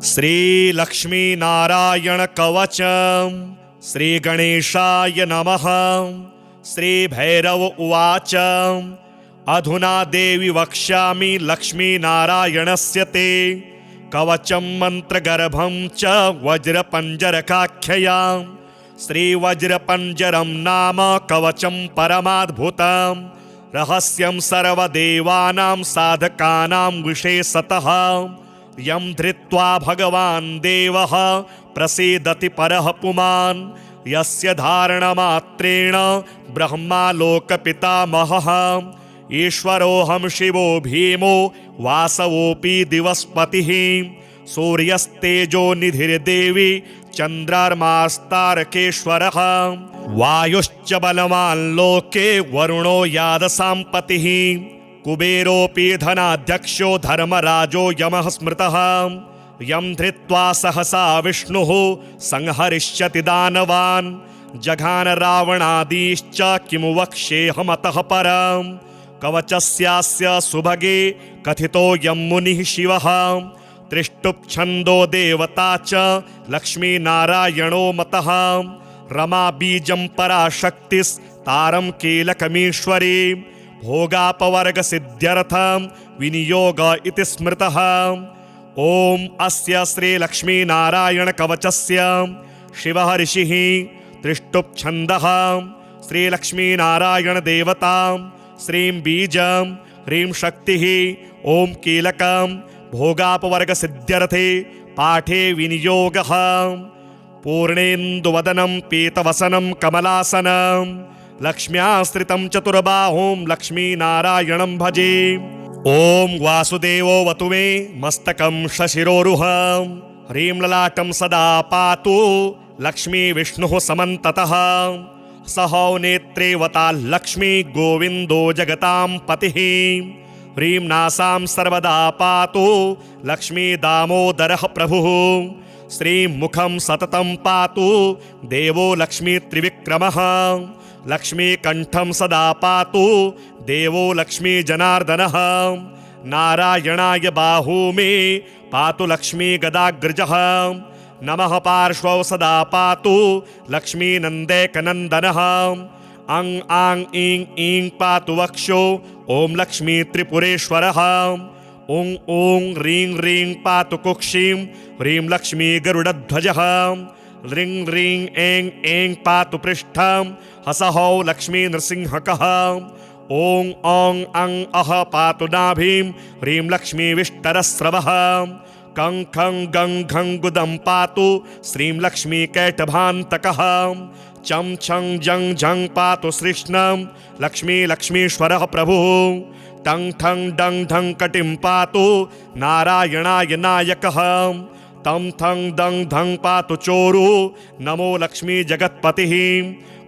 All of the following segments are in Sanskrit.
श्री लक्ष्मी नारायण कवचम् श्री गणेशाय नमः। श्री भैरव उवाच अधुना देवी वक्ष्यामि लक्ष्मी नारायणस्य ते कवचं मन्त्रगर्भं च वज्रपञ्जरकाख्यया। श्रीवज्रपञ्जरं नाम कवचं परमाद्भुतं रहस्यं सर्वदेवानां साधकानां विशेषतः यं धृत्वा भगवान् देवः प्रसीदति परः पुमान् यस्य धारणमात्रेण ब्रह्मा लोकपितामहः ईश्वरोऽहं शिवो भीमो वासवोऽपि दिवस्पतिः सूर्यस्तेजो निधिर्देवी चन्द्रमास्तारकेश्वरः वायुश्च बलवान् लोके वरुणो यादसाम्पतिः कुबेरोऽपि धनाध्यक्षो धर्मराजो यमः स्मृतः यं धृत्वा सहसा विष्णुः संहरिष्यति दानवान् जघान रावणादीश्च किमु वक्ष्येऽहमतः परम् कवचस्यास्य सुभगे कथितो यं मुनिः शिवः त्रिष्टुप्छन्दो देवता च लक्ष्मीनारायणो मतः रमा बीजं पराशक्तिस्तारं कीलकमीश्वरी भोगापवर्गसिद्ध्यर्थं विनियोग इति स्मृतः। ॐ अस्य श्रीलक्ष्मीनारायणकवचस्य शिवः ऋषिः त्रिष्टुप्छन्दः श्रीलक्ष्मीनारायणदेवता श्रीं बीजं ह्रीं शक्तिः ॐ कीलकं भोगापवर्गसिद्ध्यर्थे पाठे विनियोगः। पूर्णेन्दुवदनं पीतवसनं कमलासनं लक्ष्म्याश्रितं चतुर्बाहुं लक्ष्मीनारायणं भजे। ॐ वासुदेवो वतु मे मस्तकं शशिरोरुहं ह्रीं ललाटं सदा पातु लक्ष्मी विष्णुः समन्ततः सहौ नेत्रे वता लक्ष्मी गोविन्दो जगतां पतिः ह्रीं नासां सर्वदा पातु लक्ष्मी दामोदरः प्रभुः श्रीं मुखं सततं पातु देवो लक्ष्मी त्रिविक्रमः लक्ष्मी कंठं सदा पातु देवो लक्ष्मी जनार्दनः नारायणाय बाहू मे पातु लक्ष्मी गदाग्रजः नमः पार्श्वौ सदा पातु लक्ष्मी नन्दैकनन्दनः अं आं ईं ईं पातु वक्षो ॐ लक्ष्मी त्रिपुरेश्वरः ॐ ॐ ह्रीं ह्रीं पातु कुक्षिं ह्रीं लक्ष्मी गरुडध्वजः ह्रीं ह्रीं ऐं ऐं पातु पृष्ठं हसहौ लक्ष्मी नृसिंहकः ॐ औं अं अह पातु नाभिं ह्रीं लक्ष्मी विष्टरस्रवः कं खं गं घं गुदं पातु श्रीं लक्ष्मी कैटभान्तकः चं छं जं झं पातु श्रीष्णं लक्ष्मी लक्ष्मीश्वरः प्रभुः टं ठं डं ढं कटिं पातु नारायणाय नायकः तं थं दं धं पातु चोरु नमो लक्ष्मी जगत्पतिः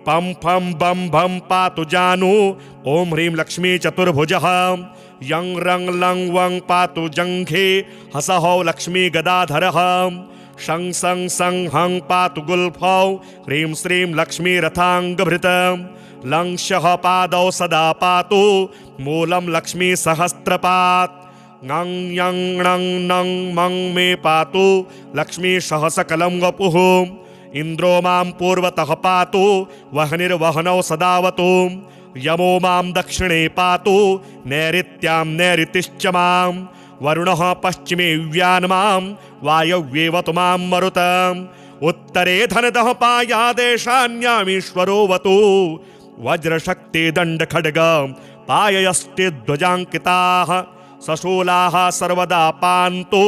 पं फं बं भं पातु जानु ॐ ह्रीं लक्ष्मी चतुर्भुजः यं रं लं वं पातु जङ्घे हसहौ लक्ष्मी गदाधरः शं सं सं हं पातु गुल्फौ ह्रीं श्रीं लक्ष्मी रथाङ्गभृतं लं शः पादौ सदा पातु मूलं लक्ष्मी सहस्रपात् ङं यं णं नं मं मे पातु लक्ष्मी सहसकलं वपुः इन्द्रो मां पूर्वतः पातु वह्निर्वहनौ सदावतु यमो मां दक्षिणे पातु नैऋत्यां नैऋतिश्च मां वरुणः पश्चिमे व्यान्मां वायव्येवतु मां मरुतम् उत्तरे धनदः पायादेशान्यामीश्वरो वतु वज्रशक्ति दण्डखड्ग पाययस्ते ध्वजाङ्किताः सशूलाः सर्वदा पान्तु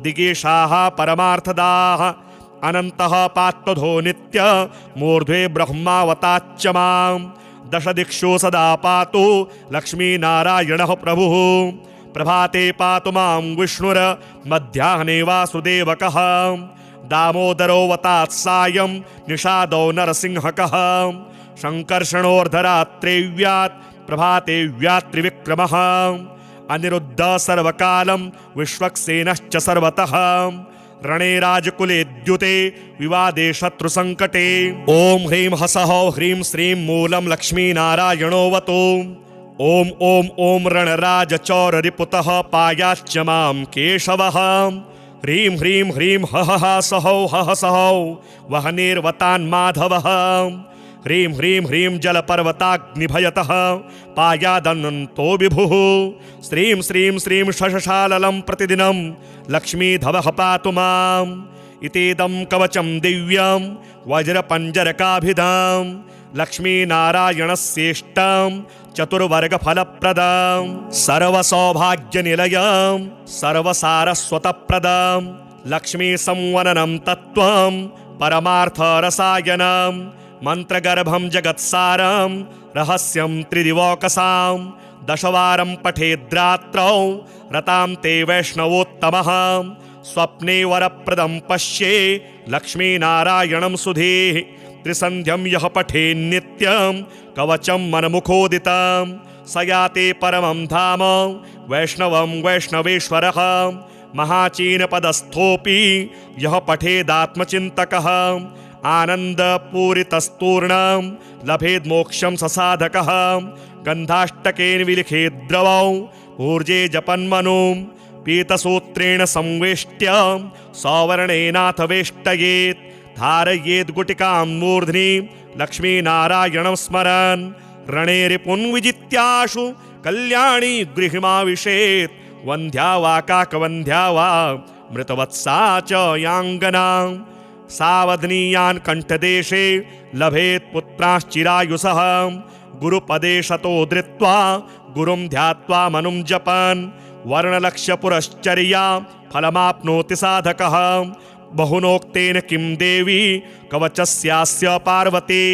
दिगेशाः परमार्थदाः अनन्तः पात्वधो नित्य मूर्ध्वे ब्रह्मावताच्च मां दशदिक्षु सदा पातु लक्ष्मीनारायणः प्रभुः प्रभाते पातु मां विष्णुर्मध्याह्ने वासुदेवकः दामोदरो वतात् सायं निषादो नरसिंहकः शङ्कर्षणोर्धरात्रेव्यात् प्रभाते व्यात्रिविक्रमः अनिरुद्ध सर्वकालं विश्वक्सेनश्च सर्वतः रणे राजकुले द्युते विवादे शत्रुसङ्कटे ॐ ह्रीं हसहौ ह्रीं श्रीं मूलं लक्ष्मीनारायणोऽवतु ॐ ॐ ॐ रणराजचौररिपुतः पायाच्च मां केशवः ह्रीं ह्रीं ह्रीं हः सहौ हः सहौ वहनेर्वतान्माधवः ह्रीं ह्रीं ह्रीं जलपर्वताग्निभयतः पायादनन्तो विभुः श्रीं श्रीं श्रीं शशशाललं प्रतिदिनं लक्ष्मीधवः पातु माम् इतीदं कवचं दिव्यं वज्रपञ्जरकाभिधां लक्ष्मीनारायणस्येष्टां चतुर्वर्गफलप्रदां सर्वसौभाग्यनिलयां सर्वसारस्वतप्रदां लक्ष्मीसंवननं तत्त्वं परमार्थरसायनं मन्त्रगर्भं जगत्सारं रहस्यं त्रिदिवोकसां दशवारं पठेद्रात्रौ रतां ते वैष्णवोत्तमः स्वप्ने वरप्रदं पश्ये लक्ष्मीनारायणं सुधीः त्रिसन्ध्यं यः पठेन्नित्यं कवचं मनमुखोदितं स याते परमं धाम वैष्णवं वैष्णवेश्वरः महाचीनपदस्थोऽपि यः पठेदात्मचिन्तकः आनन्दपूरितस्तूर्णं लभेद्मोक्षं ससाधकः गन्धाष्टकेन विलिखेद्द्रवौ ऊर्जे जपन्मनुं पीतसूत्रेण संवेष्ट्य सवर्णेनाथ वेष्टयेत् धारयेद् गुटिकां मूर्ध्नि लक्ष्मीनारायणं स्मरन् रणे रिपुन् विजित्याशु कल्याणी गृहिमाविशेत् वन्ध्या वा काकवन्ध्या वा मृतवत्सा च याङ्गना सावधनीयान् कण्ठदेशे लभेत् पुत्राश्चिरायुषः गुरुपदे शतो धृत्वा गुरुं ध्यात्वा मनुं जपन् वर्णलक्ष्यपुरश्चर्या फलमाप्नोति साधकः बहुनोक्तेन किं देवी कवचस्यास्य पार्वती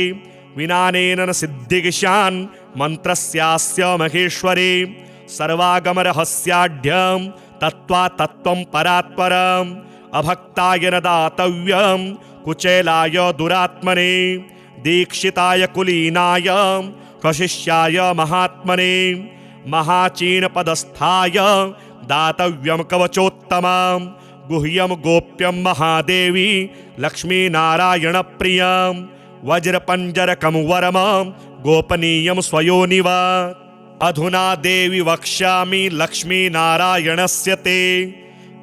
विनानेन न सिद्धिगिशान् मन्त्रस्यास्य महेश्वरी सर्वागमरहस्याढ्यं तत्त्वा तत्त्वं परात्परम् अभक्ताय न दातव्यं कुचेलाय दुरात्मने दीक्षिताय कुलीनाय कशिष्याय महात्मने महाचीनपदस्थाय दातव्यं कवचोत्तमं गुह्यं गोप्यं महादेवी लक्ष्मीनारायणप्रियं वज्रपञ्जरकं वरमं गोपनीयं स्वयोनिव अधुना देवी वक्ष्यामि लक्ष्मीनारायणस्य ते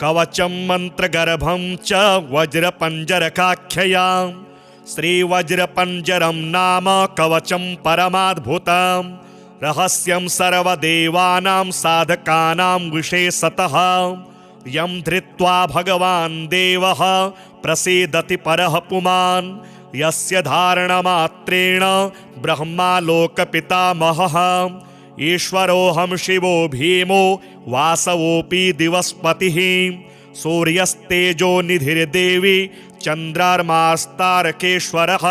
कवचं मन्त्रगर्भं च वज्रपञ्जरकाख्ययां श्रीवज्रपञ्जरं नाम कवचं परमाद्भुतं रहस्यं सर्वदेवानां साधकानां विशेषतः यं धृत्वा भगवान् देवः प्रसीदति परः पुमान् यस्य धारणमात्रेण ब्रह्मा लोकपितामहः ईश्वरोऽहं शिवो भीमो वासवोऽपि दिवस्पतिः सूर्यस्तेजो निधिर्देवी चन्द्रार्मास्तारकेश्वरः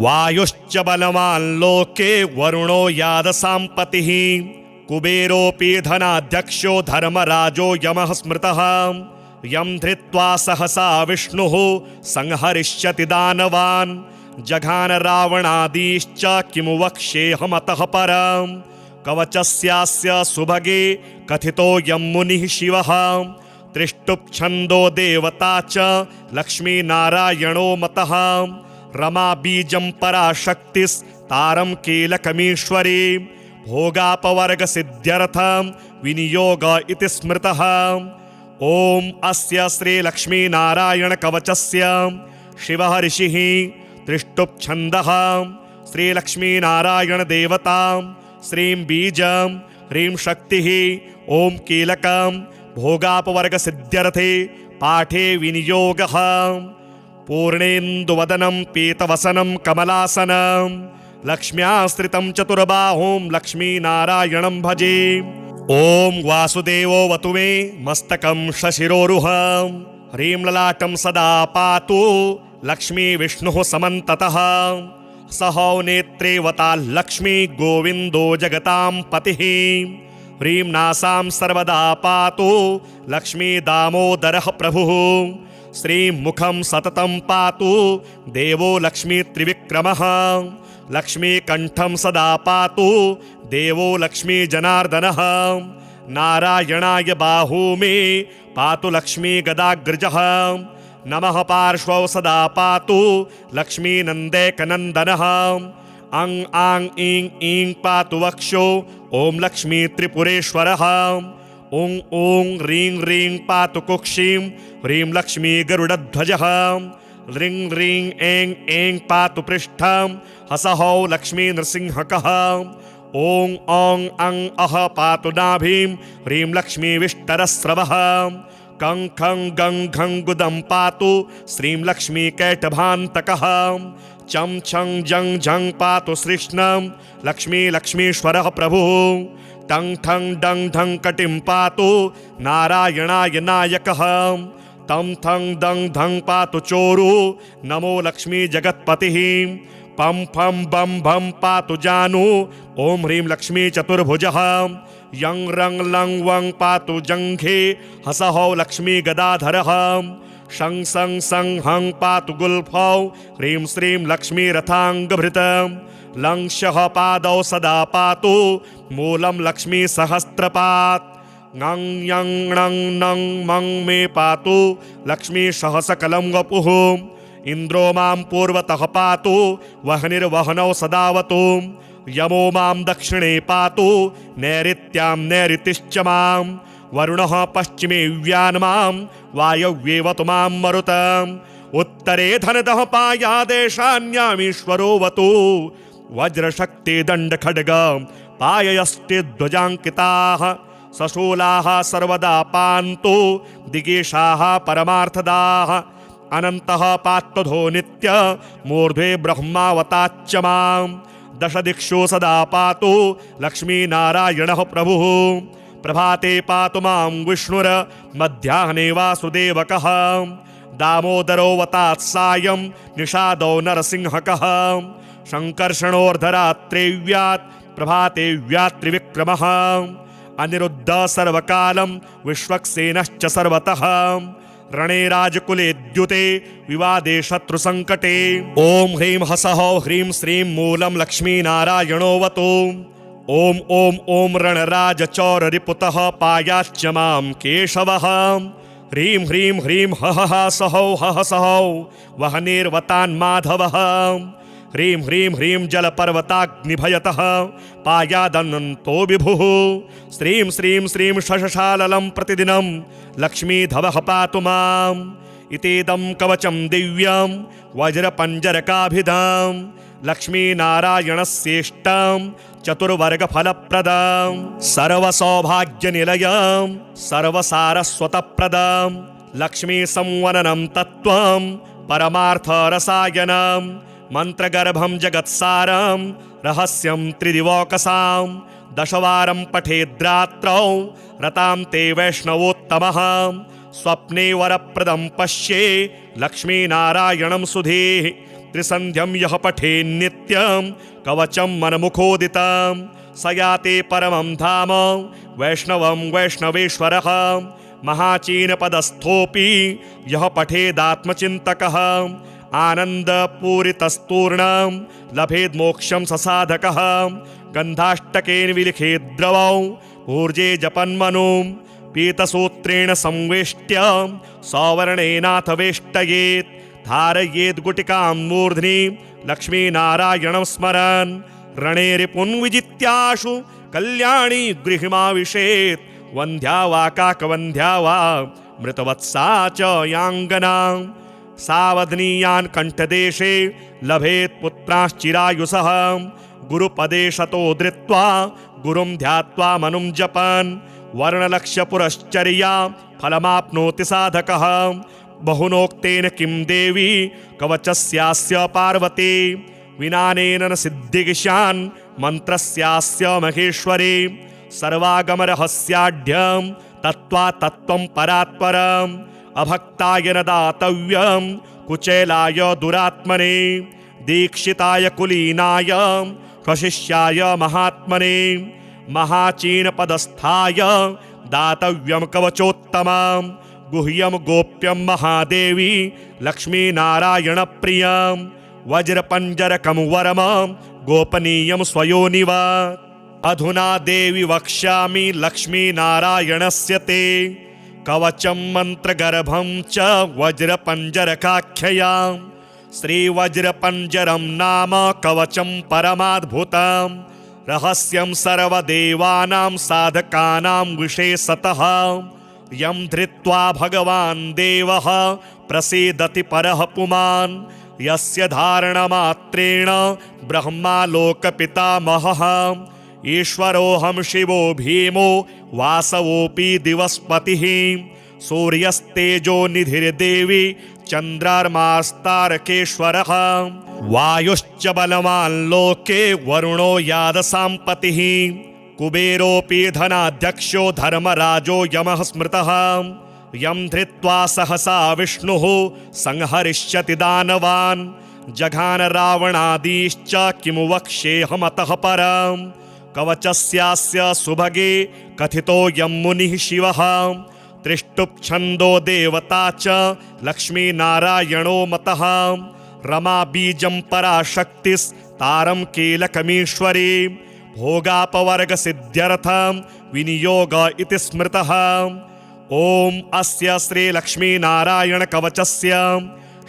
वायुश्च बलवान् लोके वरुणो यादसाम्पतिः कुबेरोऽपि धनाध्यक्षो धर्मराजो यमः स्मृतः यं धृत्वा सहसा विष्णुः संहरिष्यति दानवान् जघान रावणादीश्च किमु वक्ष्येऽहमतः परम् कवचस्यास्य सुभगे कथितो यं मुनिः शिवः त्रिष्टुप्छन्दो देवता च लक्ष्मीनारायणो मतः रमा बीजं पराशक्तिस्तारं कीलकमीश्वरी भोगापवर्गसिद्ध्यर्थं विनियोग इति स्मृतः ॐ अस्य श्रीलक्ष्मीनारायणकवचस्य शिवः ऋषिः त्रिष्टुप्छन्दः श्रीलक्ष्मीनारायणदेवता श्रीं बीजं ह्रीं शक्तिः ॐ कीलकं भोगापवर्गसिद्ध्यर्थे पाठे विनियोगः पूर्णेन्दुवदनं पीतवसनं कमलासनं लक्ष्म्याश्रितं चतुर्बाहुं लक्ष्मीनारायणं भजे ॐ वासुदेवो वतु मे मस्तकं शशिरोरुहं ह्रीं ललाटं सदा पातु लक्ष्मी विष्णुः समन्ततः सहौ नेत्रेवता लक्ष्मी गोविन्दो जगतां पतिः ह्रीं नासां सर्वदा पातु लक्ष्मी दामोदरः प्रभुः श्रीं मुखं सततं पातु देवो लक्ष्मी त्रिविक्रमः लक्ष्मीकण्ठं सदा पातु देवो लक्ष्मी जनार्दनः नारायणाय बाहू मे पातु लक्ष्मी गदाग्रजः नमः पार्श्वौ सदा पातु लक्ष्मीनन्दैकनन्दनः अं आं ईं ईं पातु वक्षो ॐ लक्ष्मी त्रिपुरेश्वरः ॐ ॐ ह्रीं ह्रीं पातु कुक्षीं ह्रीं लक्ष्मी गरुडध्वजः ह्रीं ह्रीं ऐं ऐं पातु पृष्ठं हसहौ लक्ष्मी नृसिंहकः ॐ औं अं अः पातु नाभिं ह्रीं लक्ष्मी विष्टरस्रवः कं खं गं घं गुदं पातु श्रीं लक्ष्मी कैटभान्तकः चं छं जं झं पातु श्रीष्णं लक्ष्मी लक्ष्मीश्वरः प्रभुः टं ठं डं ढं कटिं पातु नारायणाय नायकः तं थं दं धं पातु चोरु नमो लक्ष्मी जगत्पतिः पं फं बं भं पातु जानु ॐ ह्रीं लक्ष्मी चतुर्भुजः यं रं लं वं पातु जङ्घे हसहौ लक्ष्मी गदाधरः शं सं सं हं पातु गुल्फौ ह्रीं श्रीं लक्ष्मी रथाङ्गभृतं लं शः पादौ सदा पातु मूलं लक्ष्मी सहस्रपात् ङं यं णं नं मं मे पातु लक्ष्मी सहसकलं वपुः इन्द्रो मां पूर्वतः पातु वह्निर्वहनौ सदावतु यमो मां दक्षिणे पातु नैऋत्यां नैऋतिश्च मां वरुणः पश्चिमे व्यान्मां वायव्येवतु मां मरुतम् उत्तरे धनदः पायादेशान्यामीश्वरोऽवतु वज्रशक्ति दण्डखड्ग पाययस्ते ध्वजाङ्किताः सशूलाः सर्वदा पान्तु दिगेशाः परमार्थदाः अनन्तः पात्वधो नित्य मूर्ध्वे ब्रह्मावताच्च मां दशदिक्षु सदा पातु लक्ष्मीनारायणः प्रभुः प्रभाते पातु मां विष्णुर्मध्याह्ने वासुदेवकः दामोदरोऽवतात् सायं निषादौ नरसिंहकः शङ्कर्षणोऽर्धरात्रेव्यात् प्रभाते व्यात्रिविक्रमः अनिरुद्ध सर्वकालं विश्वक्सेनश्च सर्वतः रणे राजकुले द्युते विवादे शत्रुसङ्कटे ॐ ह्रीं ह्सहौ ह्रीं श्रीं मूलं लक्ष्मीनारायणोऽवतु ॐ ॐ ॐ रणराजचौररिपुतः पायाच्च मां केशवः ह्रीं ह्रीं ह्रीं हः सहौ हः सहौ वह्निर्वतान्माधवः ह्रीं ह्रीं ह्रीं जलपर्वताग्निभयतः पायादनन्तो विभुः श्रीं श्रीं श्रीं शशशाललं प्रतिदिनं लक्ष्मीधवः पातु माम् इतीदं कवचं दिव्यं वज्रपञ्जरकाभिधां लक्ष्मीनारायणस्येष्टं चतुर्वर्गफलप्रदां सर्वसौभाग्यनिलयं सर्वसारस्वतप्रदां लक्ष्मीसंवननं तत्त्वं परमार्थरसायनं मन्त्रगर्भं जगत्सारं रहस्यं त्रिदिवौकसां दशवारं पठेद्रात्रौ रतां ते वैष्णवोत्तमः स्वप्ने वरप्रदं पश्ये लक्ष्मीनारायणं सुधीः त्रिसन्ध्यं यः पठेन्नित्यं कवचं मनमुखोदितं स याते परमं धाम वैष्णवं वैष्णवेश्वरः महाचीनपदस्थोऽपि यः पठेदात्मचिन्तकः आनन्दपूरितस्तूर्णं लभेद्मोक्षं ससाधकः गन्धाष्टकेन विलिखेद्द्रवौ ऊर्जे जपन्मनुं पीतसूत्रेण संवेष्ट्य सौवर्णेनाथ वेष्टयेत् धारयेद् गुटिकां मूर्ध्नि लक्ष्मीनारायणं स्मरन् रणे रिपुन् विजित्याशु कल्याणी गृहिमाविशेत् वन्ध्या वा काकवन्ध्या वा मृतवत्सा च याङ्गना सावधनीयान् कण्ठदेशे लभेत् पुत्राश्चिरायुषः गुरुपदे शतो धृत्वा गुरुं ध्यात्वा मनुं जपन् वर्णलक्ष्यपुरश्चर्या फलमाप्नोति साधकः बहुनोक्तेन किं देवी कवचस्यास्य पार्वती विनानेन न सिद्धिगिशान् मन्त्रस्यास्य महेश्वरी सर्वागमरहस्याढ्यं तत्त्वा तत्त्वं परात्परम् अभक्ताय न दातव्यं कुचेलाय दुरात्मने दीक्षिताय कुलीनाय स्वशिष्याय महात्मने महाचीनपदस्थाय दातव्यं कवचोत्तमं गुह्यं गोप्यं महादेवी लक्ष्मीनारायणप्रियं वज्रपञ्जरकं वरमं गोपनीयं स्वयोनिव अधुना देवी वक्ष्यामि लक्ष्मीनारायणस्य ते कवचं मन्त्रगर्भं च वज्रपञ्जरकाख्ययां श्रीवज्रपञ्जरं नाम कवचं परमाद्भुतं रहस्यं सर्वदेवानां साधकानां विशेषतः यं धृत्वा भगवान् देवः प्रसीदति परः पुमान् यस्य धारणमात्रेण ब्रह्मा लोकपितामहः ईश्वरोऽहं शिवो भीमो वासवोऽपि दिवस्पतिः सूर्यस्तेजो निधिर्देवी चन्द्रार्मास्तारकेश्वरः वायुश्च बलवान् लोके वरुणो यादसाम्पतिः कुबेरोऽपि धनाध्यक्षो धर्मराजो यमः स्मृतः यं धृत्वा सहसा विष्णुः संहरिष्यति दानवान् जघान रावणादीश्च किमु वक्ष्येऽहमतः परम् कवचस्यास्य सुभगे कथितो यं मुनिः शिवः त्रिष्टुप्छन्दो देवता च लक्ष्मीनारायणो मतः रमा बीजं पराशक्तिस्तारं कीलकमीश्वरी भोगापवर्गसिद्ध्यर्थं विनियोग इति स्मृतः ॐ अस्य श्रीलक्ष्मीनारायणकवचस्य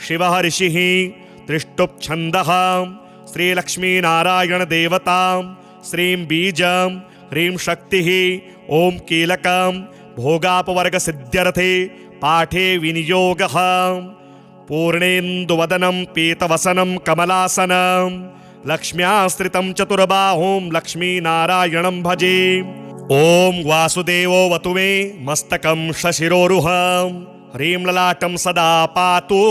शिवः ऋषिः त्रिष्टुप्छन्दः श्रीलक्ष्मीनारायणदेवता श्रीं बीजं ह्रीं शक्तिः ॐ कीलकं भोगापवर्गसिद्ध्यर्थे पाठे विनियोगः पूर्णेन्दुवदनं पीतवसनं कमलासनं लक्ष्म्याश्रितं चतुर्बाहुं लक्ष्मीनारायणं भजे ॐ वासुदेवो वतु मे मस्तकं शशिरोरुहं ह्रीं ललाटं सदा पातु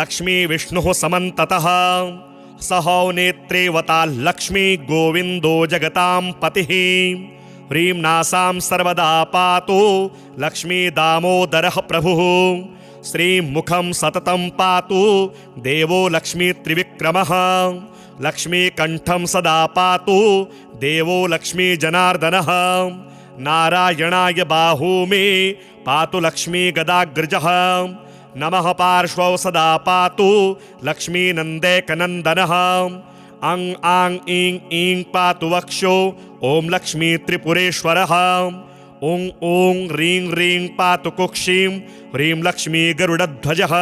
लक्ष्मी विष्णुः समन्ततः सहौ नेत्रे वता लक्ष्मी गोविन्दो जगतां पतिः ह्रीं नासां सर्वदा पातु लक्ष्मी दामोदरः प्रभुः श्रीं मुखं सततं पातु देवो लक्ष्मी त्रिविक्रमः लक्ष्मीकण्ठं सदा पातु देवो लक्ष्मी जनार्दनः नारायणाय बाहू मे पातु लक्ष्मी गदाग्रजः नमः पार्श्वौ सदा पातु लक्ष्मीनन्दैकनन्दनः अं आं ईं ईं पातु वक्षो ॐ लक्ष्मी त्रिपुरेश्वरः ॐ ॐ ह्रीं ह्रीं पातु कुक्षिं ह्रीं लक्ष्मी गरुडध्वजः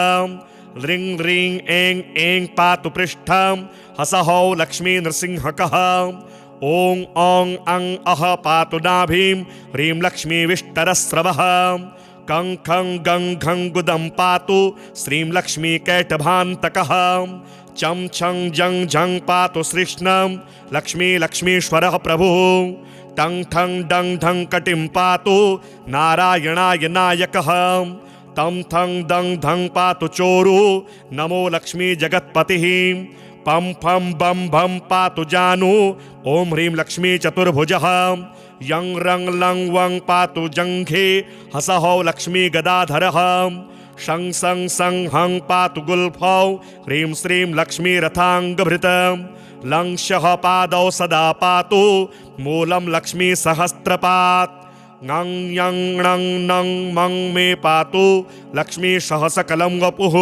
ह्रीं ह्रीं ऐं ऐं पातु पृष्ठं हसहौ लक्ष्मी नृसिंहकः ॐ औं अं अः पातु नाभिं ह्रीं लक्ष्मी विष्टरस्रवः कं खं गं घं गुदं पातु श्रीं लक्ष्मी कैटभान्तकः चं छं जं झं पातु श्रीष्णं लक्ष्मी लक्ष्मीश्वरः प्रभुः टं ठं डं ढं कटिं पातु नारायणाय नायकः तं थं दं धं पातु चोरु नमो लक्ष्मी जगत्पतिः पं फं बं भं पातु जानु ॐ ह्रीं लक्ष्मी चतुर्भुजः यं रं लं वं पातु जङ्घे हसहौ लक्ष्मी गदाधरः शं सं सं हं पातु गुल्फौ ह्रीं श्रीं लक्ष्मी रथाङ्गभृतं लं शः पादौ सदा पातु मूलं लक्ष्मी सहस्रपात् ङं यं णं नं मं मे पातु लक्ष्मी सहसकलं वपुः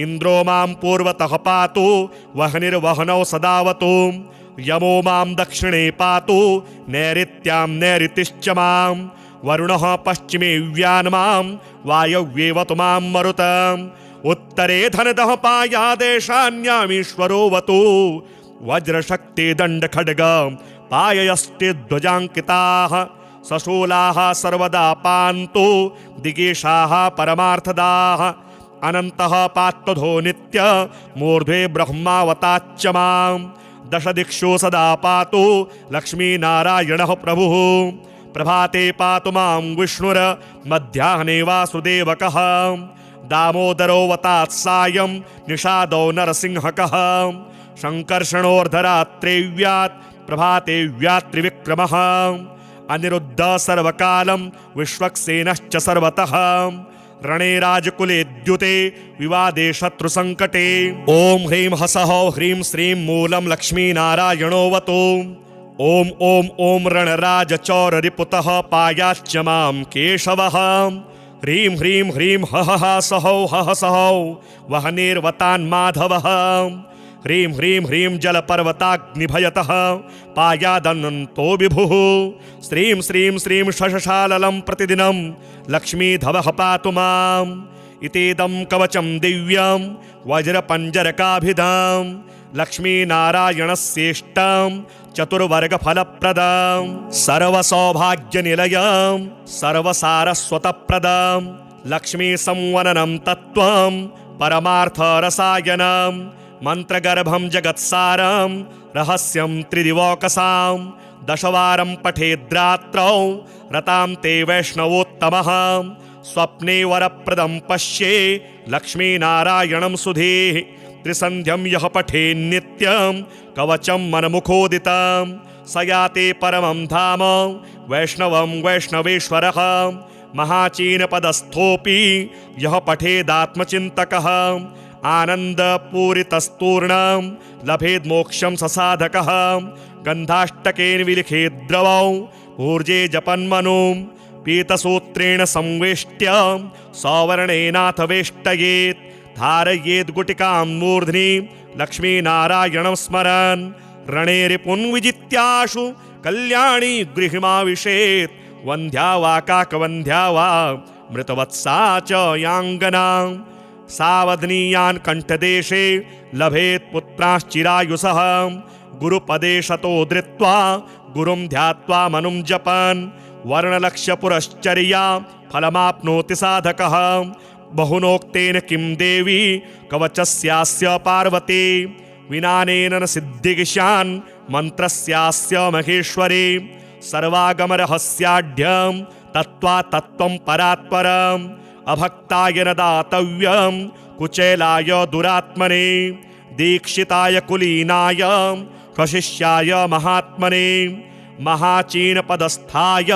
इन्द्रो मां पूर्वतः पातु वह्निर्वहनौ सदावतु यमो मां दक्षिणे पातु नैऋत्यां नैऋतिश्च मां वरुणः पश्चिमे व्यान्मां वायव्येवतु मां मरुतम् उत्तरे धनदः पायादेशान्यामीश्वरो वतु वज्रशक्ति दण्डखड्ग पाययस्ते ध्वजाङ्किताः सशूलाः सर्वदा पान्तु दिगेशाः परमार्थदाः अनन्तः पात्वधो नित्य मूर्ध्वे ब्रह्मावताच्च मां दशदिक्षु सदा पातु लक्ष्मीनारायणः प्रभुः प्रभाते पातु मां विष्णुर्मध्याह्ने वासुदेवकः दामोदरो वतात् सायं निषादो नरसिंहकः शङ्कर्षणोर्धरात्रेव्यात् प्रभाते व्यात्रिविक्रमः अनिरुद्ध सर्वकालं विश्वक्सेनश्च सर्वतः रणे राजकुले द्युते विवादे शत्रुसङ्कटे ॐ ह्रीं हसहौ ह्रीं श्रीं मूलं लक्ष्मीनारायणोऽवतु ॐ ॐ ॐ रणराजचौररिपुतः पायाच्च मां केशवः ह्रीं ह्रीं ह्रीं हः सहौ हः सहौ वह्निर्वतान्माधवः ह्रीं ह्रीं ह्रीं जलपर्वताग्निभयतः पायादनन्तो विभुः श्रीं श्रीं श्रीं शशशाललं प्रतिदिनं लक्ष्मीधवः पातु माम् इतेदं कवचं दिव्यं वज्रपञ्जरकाभिधां लक्ष्मीनारायणस्येष्टां चतुर्वर्गफलप्रदां सर्वसौभाग्यनिलयां सर्वसारस्वतप्रदां लक्ष्मीसंवननं तत्त्वं परमार्थरसायनं मन्त्रगर्भं जगत्सारं रहस्यं त्रिदिवोकसां दशवारं पठेद्रात्रौ रतां ते वैष्णवोत्तमः स्वप्ने वरप्रदं पश्ये लक्ष्मीनारायणं सुधीः त्रिसन्ध्यं यः पठेन्नित्यं कवचं मनमुखोदितं स याते परमं धाम वैष्णवं वैष्णवेश्वरः महाचीनपदस्थोऽपि यः पठेदात्मचिन्तकः आनन्दपूरितस्तूर्णं लभेद्मोक्षं ससाधकः गन्धाष्टकेन विलिखेद्द्रवौ ऊर्जे जपन्मनुं पीतसूत्रेण संवेष्ट्य सवर्णेनाथ वेष्टयेत् धारयेद् गुटिकां मूर्ध्नि लक्ष्मीनारायणं स्मरन् रणे रिपुन् विजित्याशु कल्याणी गृहिमाविशेत् वन्ध्या वा काकवन्ध्या वा मृतवत्सा च याङ्गना सावधनीयान् कण्ठदेशे लभेत् पुत्राश्चिरायुषः गुरुपदे शतो धृत्वा गुरुं ध्यात्वा मनुं जपन् वर्णलक्ष्यपुरश्चर्या फलमाप्नोति साधकः बहुनोक्तेन किं देवी कवचस्यास्य पार्वती विनानेन न सिद्धिगिशान् मन्त्रस्यास्य महेश्वरी सर्वागमरहस्याढ्यं तत्त्वा तत्त्वं परात्परम् अभक्ताय न दातव्यं कुचेलाय दुरात्मने दीक्षिताय कुलीनाय स्वशिष्याय महात्मने महाचीनपदस्थाय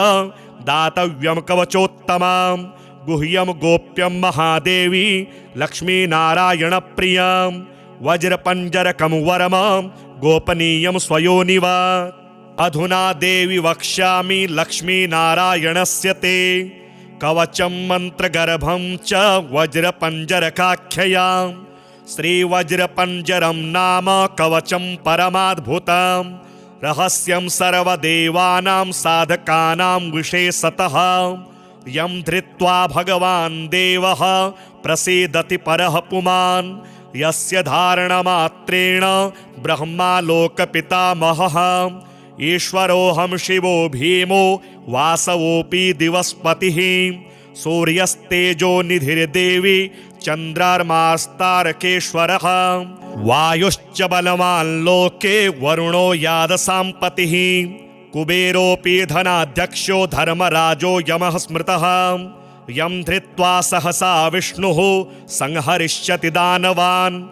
दातव्यं कवचोत्तमं गुह्यं गोप्यं महादेवी लक्ष्मीनारायणप्रियं वज्रपञ्जरकं वरमं गोपनीयं स्वयोनिवा अधुना देवी वक्ष्यामि लक्ष्मीनारायणस्य ते कवचं मन्त्रगर्भं च वज्रपञ्जरकाख्ययां श्रीवज्रपञ्जरं नाम कवचं परमाद्भुतं रहस्यं सर्वदेवानां साधकानां विशेषतः यं धृत्वा भगवान् देवः प्रसीदति परः पुमान् यस्य धारणमात्रेण ब्रह्मा लोकपितामहः ईश्वरोऽहं शिवो भीमो वासवोऽपि दिवस्पतिः सूर्यस्तेजो निधिर्देवी चन्द्रार्मास्तारकेश्वरः वायुश्च बलवान् लोके वरुणो यादसाम्पतिः कुबेरोऽपि धनाध्यक्षो धर्मराजो यमः स्मृतः यं धृत्वा सहसा विष्णुः संहरिष्यति दानवान्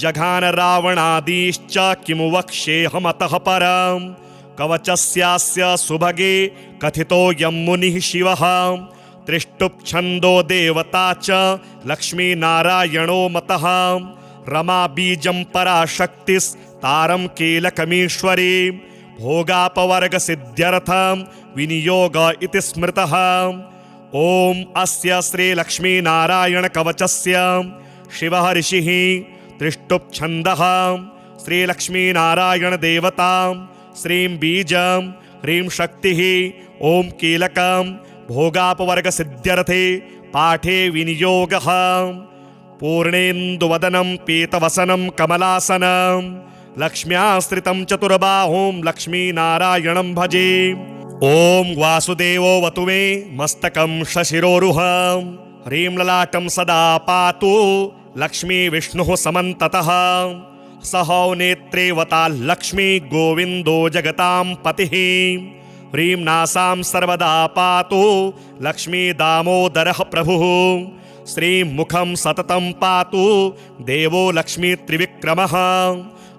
जघान रावणादीश्च किमु वक्ष्येऽहमतः परम् कवचस्यास्य सुभगे कथितो यं मुनिः शिवः त्रिष्टुप्छन्दो देवता च लक्ष्मीनारायणो मतः रमा बीजं पराशक्तिस्तारं कीलकमीश्वरी भोगापवर्गसिद्ध्यर्थं विनियोग इति स्मृतः ॐ अस्य श्रीलक्ष्मीनारायणकवचस्य शिवः ऋषिः त्रिष्टुप्छन्दः श्रीलक्ष्मीनारायणदेवता श्रीं बीजं ह्रीं शक्तिः ॐ कीलकं भोगापवर्गसिद्ध्यर्थे पाठे विनियोगः पूर्णेन्दुवदनं पीतवसनं कमलासनं लक्ष्म्याश्रितं चतुर्बाहुं लक्ष्मीनारायणं भजे ॐ वासुदेवो वतु मे मस्तकं शशिरोरुहं ह्रीं ललाटं सदा पातु लक्ष्मी विष्णुः समन्ततः सहौ नेत्रेवता लक्ष्मी गोविन्दो जगतां पतिः ह्रीं नासां सर्वदा पातु लक्ष्मी दामोदरः प्रभुः श्रीं मुखं सततं पातु देवो लक्ष्मी त्रिविक्रमः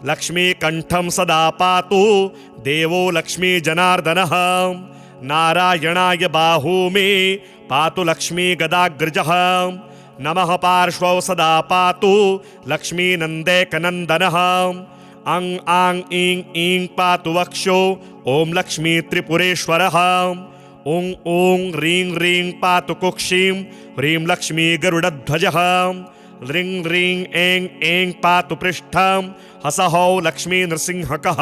लक्ष्मीकण्ठं सदा पातु देवो लक्ष्मी जनार्दनः नारायणाय बाहू मे पातु लक्ष्मी गदाग्रजः नमः पार्श्वौ सदा पातु लक्ष्मीनन्दैकनन्दनः अं आं ईं ईं पातु वक्षो ॐ लक्ष्मी त्रिपुरेश्वरः ॐ ॐ ह्रीं ह्रीं पातु कुक्षिं ह्रीं लक्ष्मी गरुडध्वजः ह्रीं ह्रीं ऐं ऐं पातु पृष्ठं हसहौ लक्ष्मी नृसिंहकः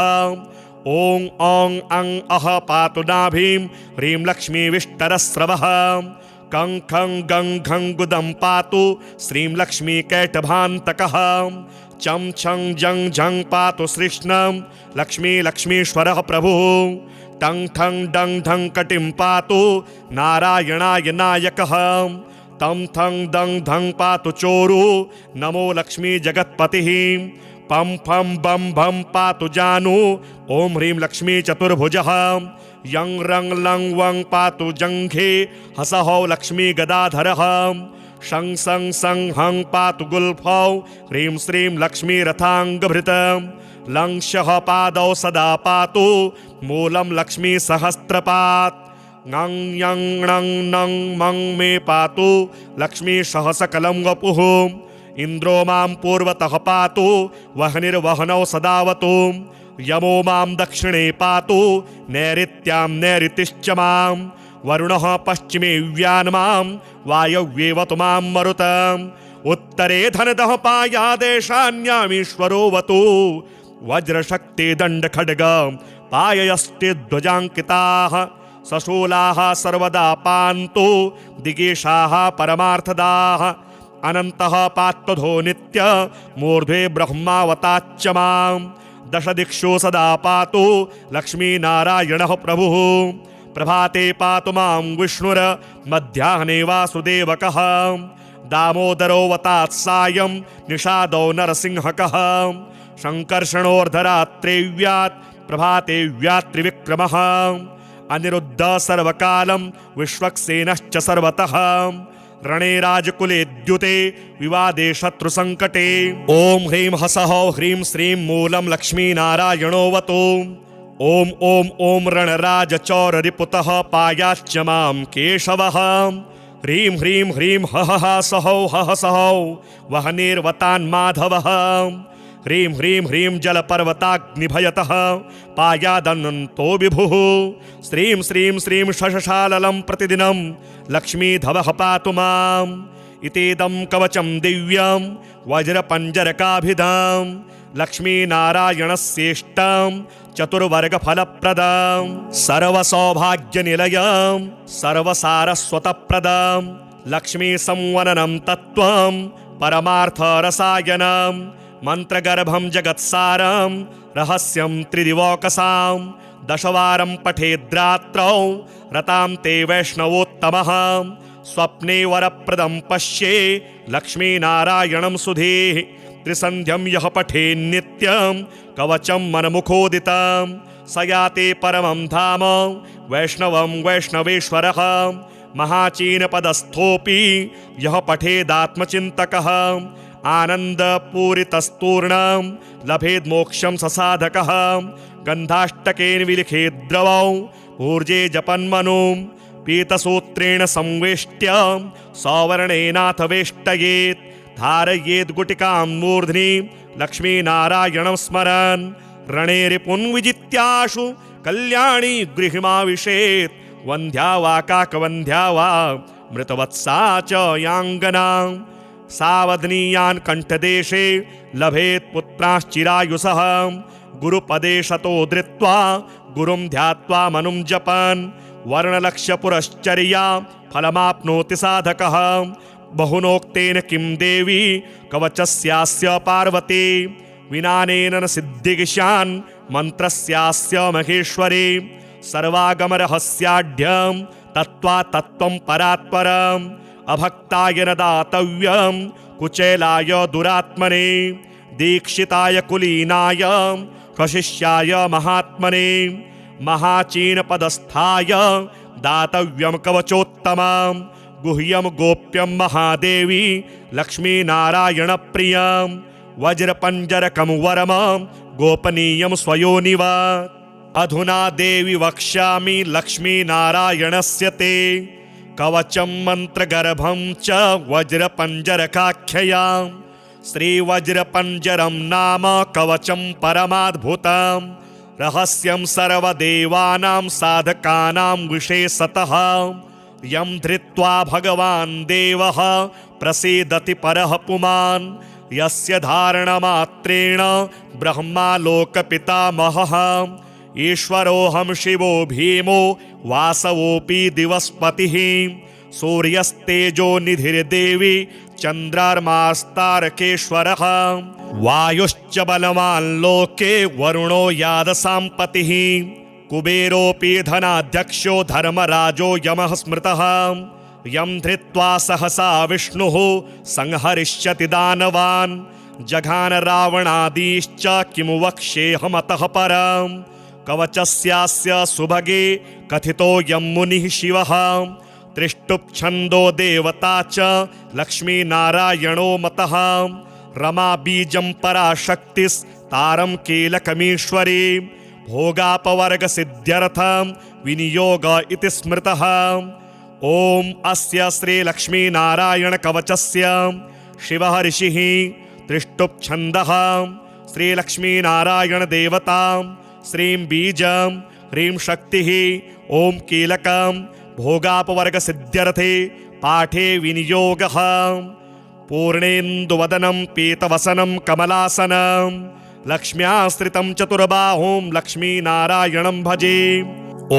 ॐ औं अं अः पातु नाभिं ह्रीं लक्ष्मी विष्टरस्रवः कं खं गं घं गुदं पातु श्रीं लक्ष्मी कैटभान्तकः। चं छं जं झं पातु श्रीष्णं लक्ष्मी लक्ष्मीश्वरः प्रभुः। टं ठं डं ढं कटिं पातु नारायणाय नायकः। तं थं दं धं पातु चोरु नमो लक्ष्मी जगत्पतिः। पं फं बं भं पातु जानु ॐ ह्रीं लक्ष्मी चतुर्भुजः। यं रं लं वं पातु जङ्घे हसहौ लक्ष्मी गदाधरः। शं सं सं हं पातु गुल्फौ ह्रीं श्रीं लक्ष्मी रथाङ्गभृतम्। लं शः पादौ सदा पातु मूलं लक्ष्मी सहस्रपात्। ङं यं णं नं मं मे पातु लक्ष्मी सह सकलं वपुः। इन्द्रो मां पूर्वतः पातु वह्निर्वहनौ सदावतु। यमो मां दक्षिणे पातु नैऋत्यां नैऋतिश्च मां। वरुणः पश्चिमे व्यान्मां वायव्येवतु मां मरुतम्। उत्तरे धनदः पायादेशान्यामीश्वरोऽवतु। वज्रशक्ति दण्डखड्ग पाययस्ते ध्वजाङ्किताः। सशूलाः सर्वदा पान्तु दिगेशाः परमार्थदाः। अनन्तः पात्वधो नित्य मूर्ध्वे ब्रह्मावताच्च मां। दशदिक्षु सदा पातु लक्ष्मीनारायणः प्रभुः। प्रभाते पातु मां विष्णुर्मध्याह्ने वासुदेवकः। दामोदरोऽवतात् सायं निषादौ नरसिंहकः। शङ्कर्षणोऽर्धरात्रेव्यात् प्रभाते व्यात्रिविक्रमः। अनिरुद्ध सर्वकालं विश्वक्सेनश्च सर्वतः। रणे राजकुले द्युते विवादे शत्रुसङ्कटे। ॐ ह्रीं हसः ह्रीं श्रीं मूलं लक्ष्मीनारायणोऽवतु। ॐ ॐ ॐ रणराजचौररिपुतः पायाच्च मां केशवः। ह्रीं ह्रीं ह्रीं हः सहौ हः सहौ वह्निर्वतान्माधवः। ह्रीं ह्रीं ह्रीं जलपर्वताग्निभयतः पायादनन्तो विभुः। श्रीं श्रीं श्रीं शशशाललं प्रतिदिनं लक्ष्मीधवः पातु माम्। इतेदं कवचं दिव्यं वज्रपञ्जरकाभिधां लक्ष्मीनारायणस्येष्टां चतुर्वर्गफलप्रदां। सर्वसौभाग्यनिलयं सर्वसारस्वतप्रदां लक्ष्मीसंवननं तत्त्वं परमार्थरसायनं। मन्त्रगर्भं जगत्सारं रहस्यं त्रिदिवौकसां। दशवारं पठेद्रात्रौ रतां ते वैष्णवोत्तमः। स्वप्ने वरप्रदं पश्ये लक्ष्मीनारायणं सुधीः। त्रिसन्ध्यं यः पठेन्नित्यं कवचं मनमुखोदितं। स याते परमं धाम वैष्णवं वैष्णवेश्वरः। महाचीनपदस्थोऽपि यः पठेदात्मचिन्तकः। आनन्दपूरितस्तूर्णं लभेद्मोक्षं ससाधकः। गन्धाष्टकेन विलिखेद्द्रवौ ऊर्जे जपन्मनुं। पीतसूत्रेण संवेष्ट्य सौवर्णेनाथ वेष्टयेत्। धारयेद् गुटिकां मूर्ध्नि लक्ष्मीनारायणं स्मरन्। रणे रिपुन् विजित्याशु कल्याणी गृहिमाविशेत्। वन्ध्या वा काकवन्ध्या वा मृतवत्सा च याङ्गना। सावधनीयान् कण्ठदेशे लभेत् पुत्राश्चिरायुषः। गुरुपदे शतो धृत्वा गुरुं ध्यात्वा मनुं जपन्। वर्णलक्ष्यपुरश्चर्या फलमाप्नोति साधकः। बहुनोक्तेन किं देवी कवचस्यास्य पार्वती। विनानेन न सिद्धिगिशान् मन्त्रस्यास्य महेश्वरी। सर्वागमरहस्याढ्यं तत्त्वा तत्त्वं परात्परम्। अभक्ताय न दातव्यं कुचेलाय दुरात्मने। दीक्षिताय कुलीनाय स्वशिष्याय महात्मने। महाचीनपदस्थाय दातव्यं कवचोत्तमं। गुह्यं गोप्यं महादेवी लक्ष्मीनारायणप्रियं। वज्रपञ्जरकं वरमं गोपनीयं स्वयोनिवा। अधुना देवी वक्ष्यामि लक्ष्मीनारायणस्य ते। कवचं मन्त्रगर्भं च वज्रपञ्जरकाख्ययां। श्रीवज्रपञ्जरं नाम कवचं परमाद्भुतं। रहस्यं सर्वदेवानां साधकानां विशेषतः। यं धृत्वा भगवान् देवः प्रसीदति परः पुमान्। यस्य धारणमात्रेण ब्रह्मा लोकपितामहः। ईश्वरोऽहं शिवो भीमो वासवोऽपि दिवस्पतिः। सूर्यस्तेजो निधिर्देवी चन्द्रर्मास्तारकेश्वरः वायुश्च बलवान् लोके वरुणो यादसाम्पतिः कुबेरोऽपि धनाध्यक्षो धर्मराजो यमः स्मृतः यं धृत्वा सहसा विष्णुः संहरिष्यति दानवान् जघान रावणादीश्च किमु वक्ष्येऽहमतः परम् कवचस्यास्य सुभगे कथितोऽयं मुनिः शिवः त्रिष्टुप्छन्दो देवता च लक्ष्मीनारायणो मतः रमा बीजं पराशक्तिस्तारं कीलकमीश्वरी भोगापवर्गसिद्ध्यर्थं विनियोग इति स्मृतः ॐ अस्य श्रीलक्ष्मीनारायणकवचस्य शिवः ऋषिः त्रिष्टुप्छन्दः श्रीलक्ष्मीनारायणदेवता श्रीं बीजं ह्रीं शक्तिः ॐ कीलकं भोगापवर्गसिद्ध्यर्थे पाठे विनियोगः पूर्णेन्दुवदनं पीतवसनं कमलासनं लक्ष्म्याश्रितं चतुर्बाहुं लक्ष्मीनारायणं भजे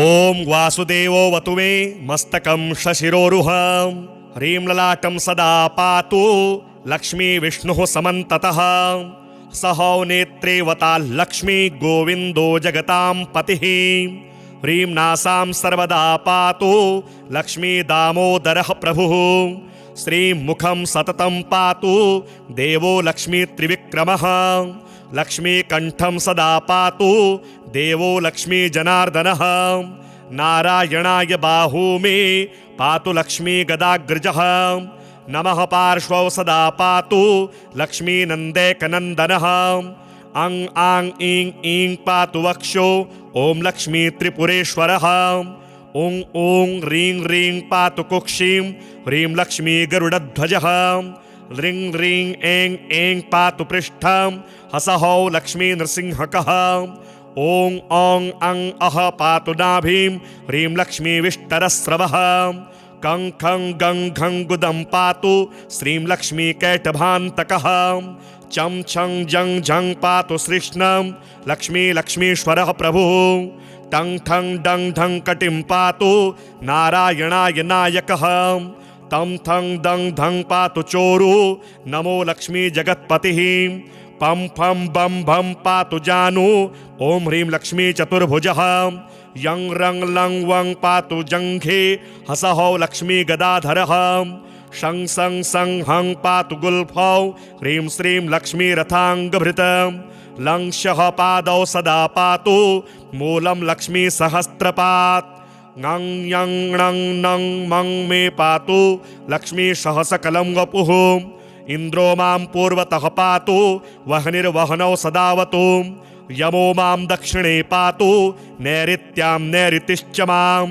ॐ वासुदेवो वतु मे मस्तकं शशिरोरुहं ह्रीं ललाटं सदा पातु लक्ष्मी विष्णुः समन्ततः सहौ नेत्रे वता लक्ष्मी गोविन्दो जगतां पतिः ह्रीं नासां सर्वदा पातु लक्ष्मी दामोदरः प्रभुः श्रीं मुखं सततं पातु देवो लक्ष्मी त्रिविक्रमः लक्ष्मीकण्ठं सदा पातु देवो लक्ष्मी जनार्दनः नारायणाय बाहू मे पातु लक्ष्मी गदाग्रजः नमः पार्श्वौ सदा पातु लक्ष्मीनन्दैकनन्दनः अं आं ईं ईं पातु वक्षो ॐ लक्ष्मी त्रिपुरेश्वरः ॐ ॐ ह्रीं ह्रीं पातु कुक्षिं ह्रीं लक्ष्मी गरुडध्वजः ह्रीं ह्रीं ऐं ऐं पातु पृष्ठं हसहौ लक्ष्मी नृसिंहकः ॐ औं अं अः पातु नाभिं ह्रीं लक्ष्मी विष्टरस्रवः कं खं गं घं गुदं पातु श्रीं लक्ष्मी कैटभान्तकः चं छं जं झं पातु श्रीष्णं लक्ष्मी लक्ष्मीश्वरः प्रभुः टं ठं डं ढं कटिं पातु नारायणाय नायकः तं थं दं धं पातु चोरु नमो लक्ष्मी जगत्पतिः पं फं बं भं पातु जानु ॐ ह्रीं लक्ष्मी चतुर्भुजः यं रं लं वं पातु जङ्घे हसहौ लक्ष्मी गदाधरः शं सं सं हं पातु गुल्फौ ह्रीं श्रीं लक्ष्मी रथाङ्गभृतं लं शः पादौ सदा पातु मूलं लक्ष्मी सहस्रपात् ङं यं णं नं मं मे पातु लक्ष्मी सहसकलं वपुः इन्द्रो मां पूर्वतः पातु वह्निर्वहनौ सदावतु यमो मां दक्षिणे पातु नैऋत्यां नैऋतिश्च मां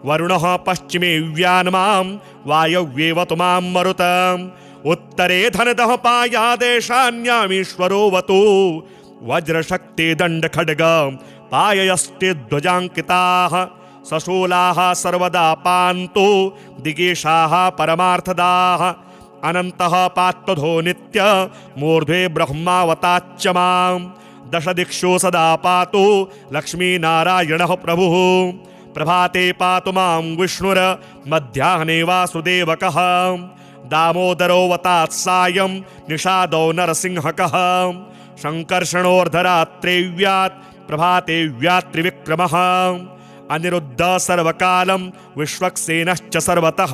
वरुणः पश्चिमे व्यान्मां वायव्येवतु मां मरुतम् उत्तरे धनदः पायादेशान्यामीश्वरो वतु वज्रशक्ति दण्डखड्ग पाययस्ते ध्वजाङ्किताः सशूलाः सर्वदा पान्तु दिगेशाः परमार्थदाः अनन्तः पात्वधो नित्य मूर्ध्वे ब्रह्मावताच्च मां दश दिक्षु सदा पातु लक्ष्मीनारायणः प्रभुः प्रभाते पातु मां विष्णुर्मध्याह्ने वासुदेवकः दामोदरो वतात् सायं निषादो नरसिंहकः शङ्कर्षणोर्धरात्रेव्यात् प्रभाते व्यात्रिविक्रमः अनिरुद्ध सर्वकालं विश्वक्सेनश्च सर्वतः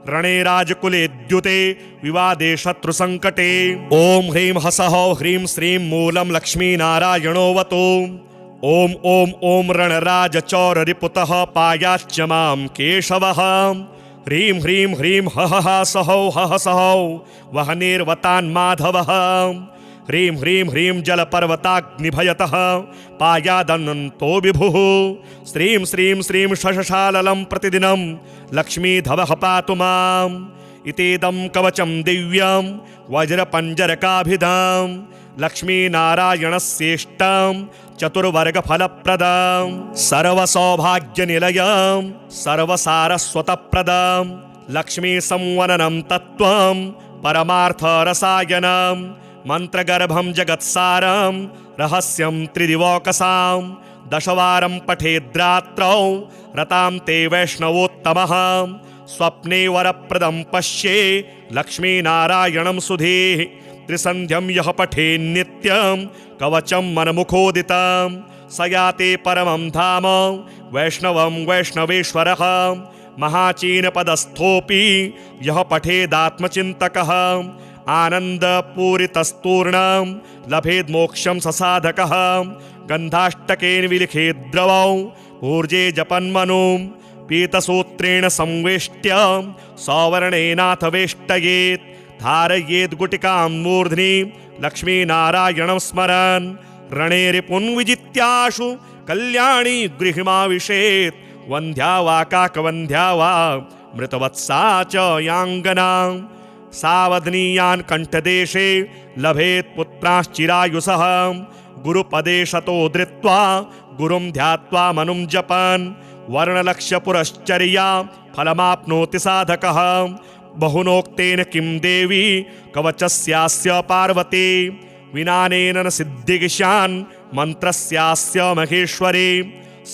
रणे राजकुले द्युते विवादे शत्रुसङ्कटे ॐ ह्रीं हसहौ ह्रीं श्रीं मूलं लक्ष्मीनारायणोऽवतु ॐ ॐ ॐ रणराजचौररिपुतः पायाच्च मां केशवः ह्रीं ह्रीं ह्रीं हः सहौ हः सहौ वह्निर्वतान्माधवः ह्रीं ह्रीं ह्रीं जलपर्वताग्निभयतः पायादनन्तो विभुः श्रीं श्रीं श्रीं शशशाललं प्रतिदिनं लक्ष्मीधवः पातु माम् इतीदं कवचं दिव्यं वज्रपञ्जरकाभिधां लक्ष्मीनारायणस्येष्टं चतुर्वर्गफलप्रदां सर्वसौभाग्यनिलयं सर्वसारस्वतप्रदां लक्ष्मीसंवननं तत्त्वं परमार्थरसायनं मन्त्रगर्भं जगत्सारं रहस्यं त्रिदिवौकसां दशवारं पठेद्रात्रौ रतां ते वैष्णवोत्तमः स्वप्ने वरप्रदं पश्ये लक्ष्मीनारायणं सुधीः त्रिसन्ध्यं यः पठे नित्यं कवचं मनमुखोदितं स याते परमं धाम वैष्णवं वैष्णवेश्वरः महाचीनपदस्थोऽपि यः पठेदात्मचिन्तकः आनन्दपूरितस्तूर्णं लभेद्मोक्षं ससाधकः गन्धाष्टकेन विलिखेद्द्रवौ ऊर्जे जपन्मनुं पीतसूत्रेण संवेष्ट्य सवर्णेनाथ वेष्टयेत् धारयेद् गुटिकां मूर्ध्नि लक्ष्मीनारायणं स्मरन् रणे रिपुन् विजित्याशु कल्याणी गृहिमाविशेत् वन्ध्या वा काकवन्ध्या वा मृतवत्सा च याङ्गना सावधनीयान् कण्ठदेशे लभेत् पुत्राश्चिरायुषः गुरुपदे शतो धृत्वा गुरुं ध्यात्वा मनुं जपन् वर्णलक्ष्यपुरश्चर्या फलमाप्नोति साधकः बहुनोक्तेन किं देवी कवचस्यास्य पार्वती विनानेन न सिद्धिगिशान् मन्त्रस्यास्य महेश्वरी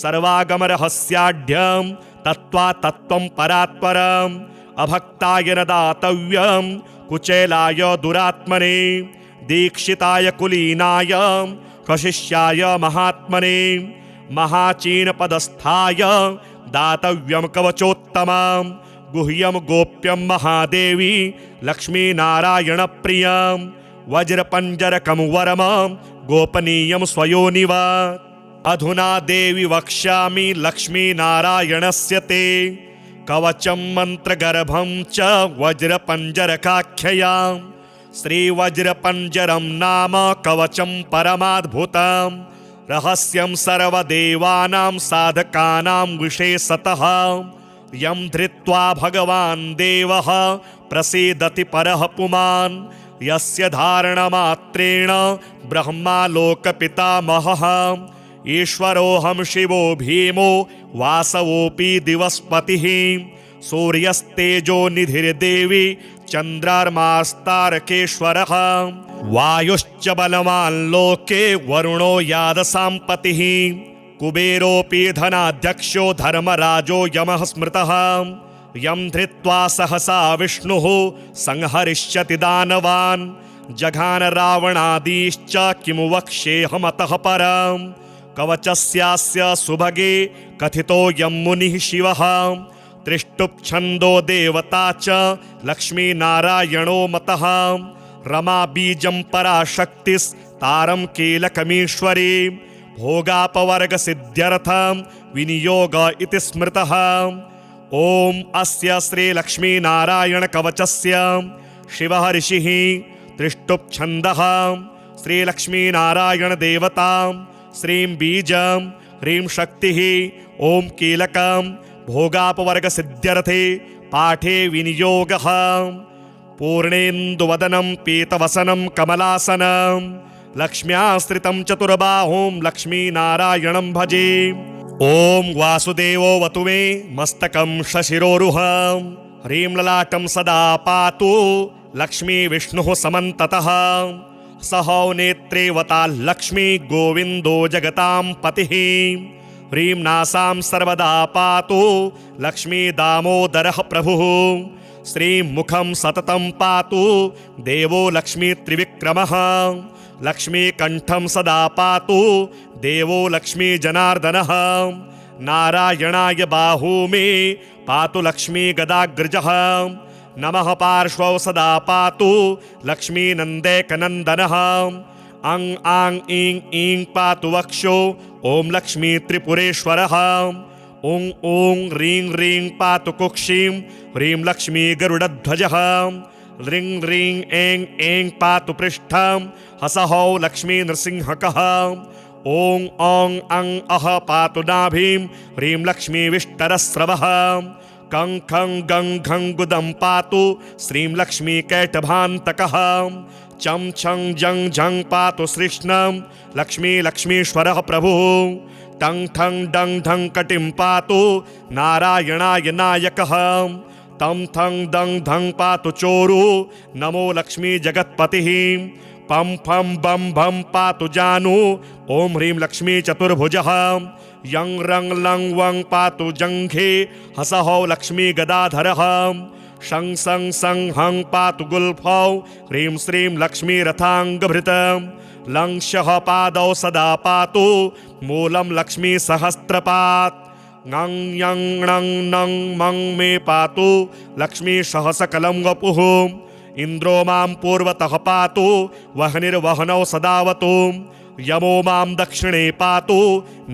सर्वागमरहस्याढ्यं तत्त्वा तत्त्वं परात्परम् अभक्ताय न दातव्यं कुचेलाय दुरात्मने दीक्षिताय कुलीनाय कशिष्याय महात्मने महाचीनपदस्थाय दातव्यं कवचोत्तमं गुह्यं गोप्यं महादेवी लक्ष्मीनारायणप्रियं वज्रपञ्जरकं वरमं गोपनीयं स्वयोनिवा अधुना देवी वक्ष्यामि लक्ष्मीनारायणस्य ते कवचं मन्त्रगर्भं च वज्रपञ्जरकाख्यया श्रीवज्रपञ्जरं नाम कवचं परमाद्भुतं रहस्यं सर्वदेवानां साधकानां विशेषतः यं धृत्वा भगवान् देवः प्रसीदति परः पुमान् यस्य धारणमात्रेण ब्रह्मा लोकपितामहः ईश्वरोऽहं शिवो भीमो वासवोऽपि दिवस्पतिः सूर्यस्तेजो निधिर्देवी चन्द्रार्मास्तारकेश्वरः वायुश्च बलवान् लोके वरुणो यादसाम्पतिः कुबेरोऽपि धनाध्यक्षो धर्मराजो यमः स्मृतः यं धृत्वा सहसा विष्णुः संहरिष्यति दानवान् जघान रावणादीश्च किमु वक्ष्येऽहमतः परम् कवचस्यास्य सुभगे कथितो यं मुनिः शिवः त्रिष्टुप्छन्दो देवता च लक्ष्मीनारायणो मतः रमा बीजं पराशक्तिस्तारं कीलकमीश्वरी भोगापवर्गसिद्ध्यर्थं विनियोग इति स्मृतः ॐ अस्य श्रीलक्ष्मीनारायणकवचस्य शिवः ऋषिः त्रिष्टुप्छन्दः श्रीलक्ष्मीनारायणदेवता श्रीं बीजं ह्रीं शक्तिः ॐ कीलकं भोगापवर्गसिद्ध्यर्थे पाठे विनियोगः पूर्णेन्दुवदनं पीतवसनं कमलासनं लक्ष्म्याश्रितं चतुर्बाहुं लक्ष्मीनारायणं भजे ॐ वासुदेवो वतु मे मस्तकं शशिरोरुहं ह्रीं ललाटं सदा पातु लक्ष्मी विष्णुः समन्ततः सहौ नेत्रेवता लक्ष्मी गोविन्दो जगतां पतिः ह्रीं नासां सर्वदा पातु लक्ष्मी दामोदरः प्रभुः श्रीं मुखं सततं पातु देवो लक्ष्मी त्रिविक्रमः लक्ष्मीकण्ठं सदा पातु देवो लक्ष्मी जनार्दनः नारायणाय बाहू मे पातु लक्ष्मी गदाग्रजः नमः पार्श्वौ सदा पातु लक्ष्मीनन्दैकनन्दनः अं आं ईं ईं पातु वक्षो ॐ लक्ष्मी त्रिपुरेश्वरः ॐ ॐ ह्रीं ह्रीं पातु कुक्षिं ह्रीं लक्ष्मी गरुडध्वजः ह्रीं ह्रीं ऐं ऐं पातु पृष्ठं हसहौ लक्ष्मी नृसिंहकः ॐ औं अं अः पातु नाभिं ह्रीं लक्ष्मी विष्टरस्रवः कं खं गं घं गुदं पातु श्रीं लक्ष्मी कैटभान्तकः चं छं जं झं पातु श्रीष्णं लक्ष्मी लक्ष्मीश्वरः प्रभुः टं ठं डं ढं कटिं पातु नारायणाय नायकः तं थं दं धं पातु चोरु नमो लक्ष्मी जगत्पतिः पं फं बं भं पातु जानु ॐ ह्रीं लक्ष्मी चतुर्भुजः यं रं लं वं पातु जङ्घे हसहौ लक्ष्मी गदाधरः शं सं सं हं पातु गुल्फौ ह्रीं श्रीं लक्ष्मीरथाङ्गभृतं लं शः पादौ सदा पातु मूलं लक्ष्मी सहस्रपात् ङं यं णं नं मं मे पातु लक्ष्मी सह सकलं वपुः इन्द्रो मां पूर्वतः पातु वह्निर्वहनौ सदावतु यमो मां दक्षिणे पातु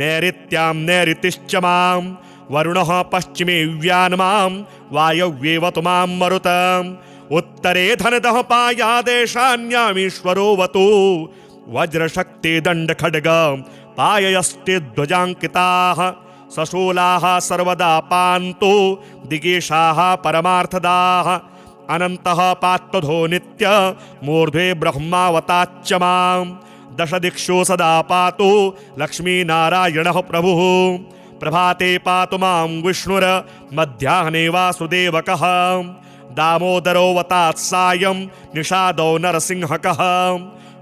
नैऋत्यां नैऋतिश्च मां वरुणः पश्चिमे व्यान्मां वायव्येवतु मां मरुतम् उत्तरे धनदः पायादेशान्यामीश्वरोऽवतु वज्रशक्ति दण्डखड्ग पाययस्ते ध्वजाङ्किताः सशूलाः सर्वदा पान्तु दिगेशाः परमार्थदाः अनन्तः पात्वधो नित्य मूर्ध्वे ब्रह्मावताच्च मां दश दिक्षु सदा पातु लक्ष्मीनारायणः प्रभुः प्रभाते पातु मां विष्णुर मध्याह्ने वासुदेवकः दामोदरोऽवतात् सायं निषादौ नरसिंहकः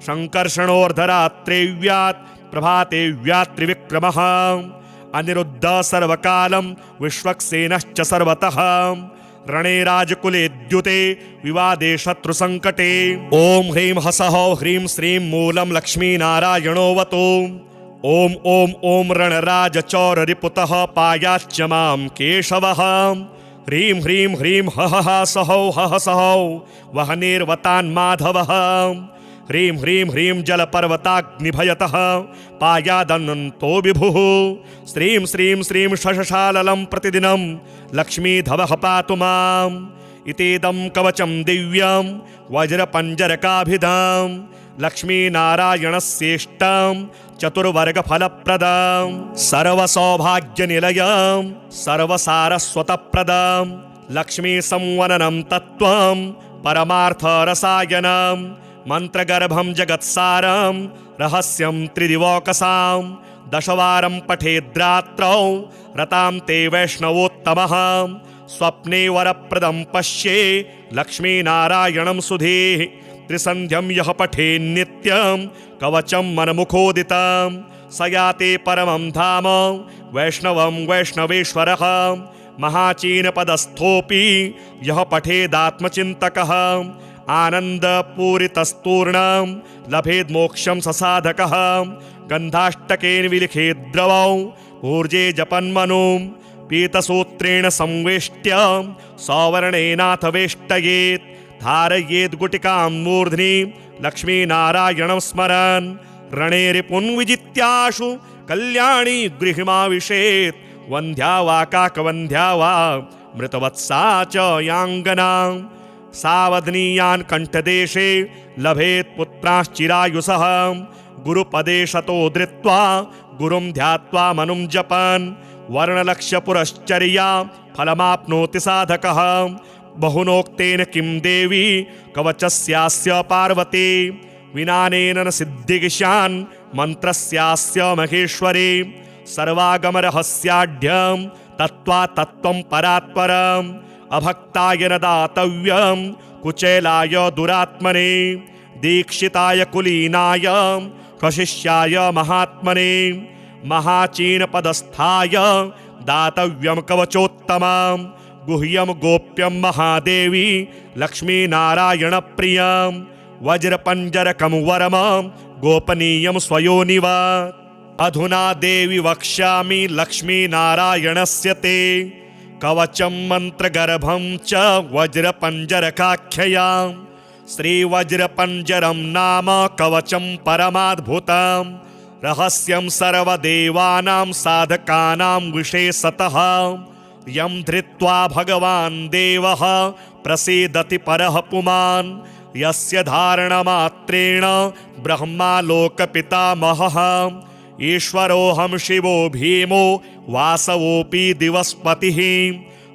शङ्कर्षणोऽर्धरात्रे व्यात् प्रभाते व्यात्रिविक्रमः अनिरुद्ध सर्वकालं विश्वक्सेनश्च सर्वतः रणे राजकुले द्युते विवादे शत्रुसङ्कटे ॐ ह्रीं ह्सौः ह्रीं श्रीं मूलं लक्ष्मीनारायणोऽवतु ॐ ॐ ॐ रणराजचौररिपुतः पायाच्च मां केशवः ह्रीं ह्रीं ह्रीं हः सौः सौः वह्निर्वतान्माधवः ह्रीं ह्रीं ह्रीं जलपर्वताग्निभयतः पायादनन्तो विभुः श्रीं श्रीं श्रीं शशशाललं प्रतिदिनं लक्ष्मीधवः पातु माम् इतीदं कवचं दिव्यं वज्रपञ्जरकाभिधां लक्ष्मीनारायणस्येष्टां चतुर्वर्गफलप्रदां सर्वसौभाग्यनिलयं सर्वसारस्वतप्रदां लक्ष्मीसंवननं तत्त्वं परमार्थरसायनं मन्त्रगर्भं जगत्सारं रहस्यं त्रिदिवोकसां दशवारं पठेद्रात्रौ रतां ते वैष्णवोत्तमः स्वप्ने वरप्रदं पश्ये लक्ष्मीनारायणं सुधीः त्रिसन्ध्यं यः पठेन्नित्यं कवचं मनमुखोदितं स याते परमं धाम वैष्णवं वैष्णवेश्वरः महाचीनपदस्थोऽपि यः पठेदात्मचिन्तकः आनन्दपूरितस्तूर्णं लभेद्मोक्षं ससाधकः गन्धाष्टकेन विलिखेद्द्रवौ ऊर्जे जपन्मनुं पीतसूत्रेण संवेष्ट्य सौवर्णेनाथ वेष्टयेत् धारयेद् गुटिकां मूर्ध्नि लक्ष्मीनारायणं स्मरन् रणे रिपुन् विजित्याशु कल्याणी गृहिमाविशेत् वन्ध्या वा काकवन्ध्या वा मृतवत्सा च याङ्गना सावधनीयान् कण्ठदेशे लभेत् पुत्राश्चिरायुषः गुरुपदे शतो धृत्वा गुरुं ध्यात्वा मनुं जपन् वर्णलक्ष्यपुरश्चर्या फलमाप्नोति साधकः बहुनोक्तेन किं देवी कवचस्यास्य पार्वती विनानेन न सिद्धिगिशान् मन्त्रस्यास्य महेश्वरी सर्वागमरहस्याढ्यं तत्त्वा तत्त्वं परात्परम् अभक्ताय न दातव्यं कुचेलाय दुरात्मने दीक्षिताय कुलीनाय कशिष्याय महात्मने महाचीनपदस्थाय दातव्यं कवचोत्तमं गुह्यं गोप्यं महादेवी लक्ष्मीनारायणप्रियं वज्रपञ्जरकं वरमं गोपनीयं स्वयोनिवा अधुना देवी वक्ष्यामि लक्ष्मीनारायणस्य ते कवचं मन्त्रगर्भं च वज्रपञ्जरकाख्यया श्रीवज्रपञ्जरं नाम कवचं परमाद्भुतं रहस्यं सर्वदेवानां साधकानां विशेषतः यं धृत्वा भगवान् देवः प्रसीदति परः पुमान् यस्य धारणमात्रेण ब्रह्मा लोकपितामहः ईश्वरोऽहं शिवो भीमो वासवोऽपि दिवस्पतिः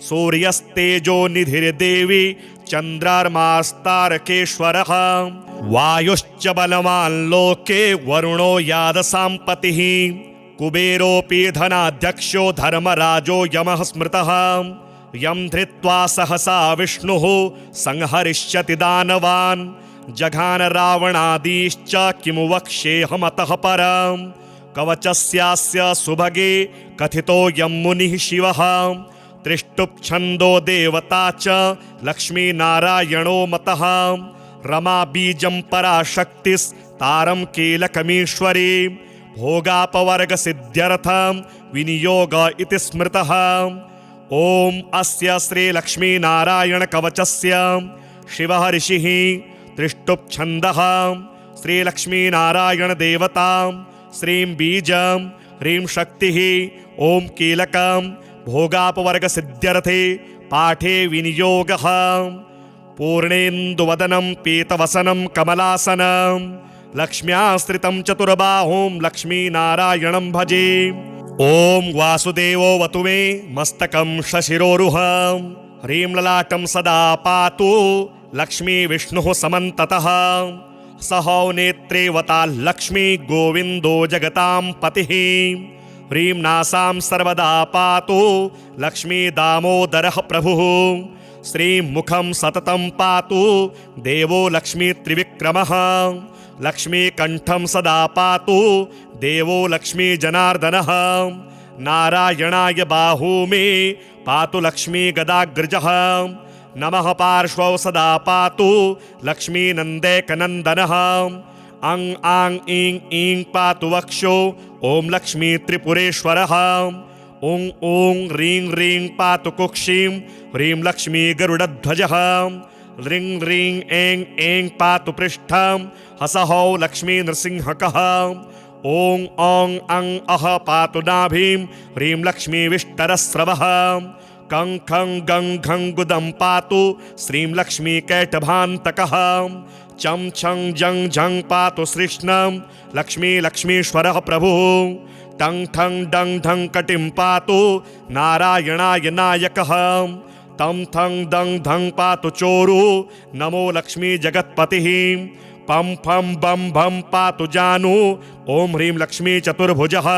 सूर्यस्तेजो निधिर्देवी चन्द्रार्मास्तारकेश्वरः वायुश्च बलवान् लोके वरुणो यादसाम्पतिः कुबेरोऽपि धनाध्यक्षो धर्मराजो यमः स्मृतः यं धृत्वा सहसा विष्णुः संहरिष्यति दानवान् जघान रावणादीश्च किमु वक्ष्येऽहमतः परम् कवचस्यास्य सुभगे कथितोऽयं मुनिः शिवः त्रिष्टुप्छन्दो देवता च लक्ष्मीनारायणो मतः रमा बीजं पराशक्तिस्तारं कीलकमीश्वरी भोगापवर्गसिद्ध्यर्थं विनियोग इति स्मृतः। ॐ अस्य श्रीलक्ष्मीनारायणकवचस्य शिवः ऋषिः त्रिष्टुप्छन्दः श्रीलक्ष्मीनारायणदेवता श्रीं बीजं ह्रीं शक्तिः ॐ कीलकं भोगापवर्गसिद्ध्यर्थे पाठे विनियोगः। पूर्णेन्दुवदनं पीतवसनं कमलासनं लक्ष्म्याश्रितं चतुर्बाहुं लक्ष्मीनारायणं भजे। ॐ वासुदेवो वतु मे मस्तकं शशिरोरुहं ह्रीं ललाटं सदा पातु लक्ष्मी विष्णुः समन्ततः सहौ नेत्रे वता लक्ष्मी गोविन्दो जगतां पतिः ह्रीं नासां सर्वदा पातु लक्ष्मी दामोदरः प्रभुः श्रीं मुखं सततं पातु देवो लक्ष्मी त्रिविक्रमः लक्ष्मी कंठं सदा पातु देवो लक्ष्मी जनार्दनः नारायणाय बाहू मे पातु लक्ष्मी गदाग्रजः नमः पार्श्वौ सदा पातु लक्ष्मी नन्देकनन्दनः अं आं ईं ईं पातु वक्षो ॐ लक्ष्मी त्रिपुरेश्वरः ॐ ॐ ह्रीं ह्रीं पातु कुक्षिं ह्रीं लक्ष्मी गरुडध्वजः ह्रीं ह्रीं ऐं ऐं पातु पृष्ठं हसहौ लक्ष्मी नृसिंहकः ॐ औं अं अः पातु नाभिं ह्रीं लक्ष्मी विष्टरस्रवः कं खं गं घं गुदं पातु श्रीं लक्ष्मी कैटभान्तकः चं छं जं झं पातु श्रीष्णं लक्ष्मी लक्ष्मीश्वरः प्रभुः टं ठं डं ढं कटिं पातु नारायणाय नायकः तं थं दं धं पातु चोरु नमो लक्ष्मी जगत्पतिः पं फं बं भं पातु जानु ॐ ह्रीं लक्ष्मी चतुर्भुजः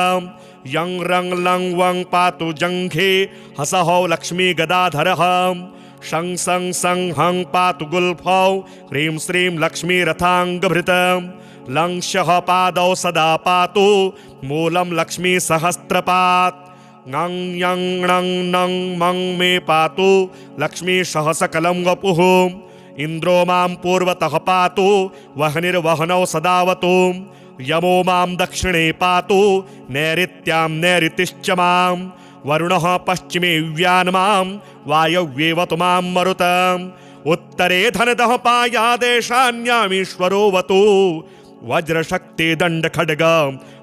यं रं लं वं पातु जङ्घे हसहौ लक्ष्मी गदाधरः शं सं सं हं पातु गुल्फौ ह्रीं श्रीं लक्ष्मी रथाङ्गभृतं लं शः पादौ सदा पातु मूलं लक्ष्मी सहस्रपात् ङं यं णं नं मं मे पातु लक्ष्मी सहसकलं वपुः इन्द्रो मां पूर्वतः पातु वह्निर्वहनौ सदावतु यमो मां दक्षिणे पातु नैऋत्यां नैऋतिश्च मां वरुणः पश्चिमे व्यान्मां वायव्येवतु मां मरुतम् उत्तरे धनदः पायादेशान्यामीश्वरो वतु वज्रशक्ति दण्डखड्ग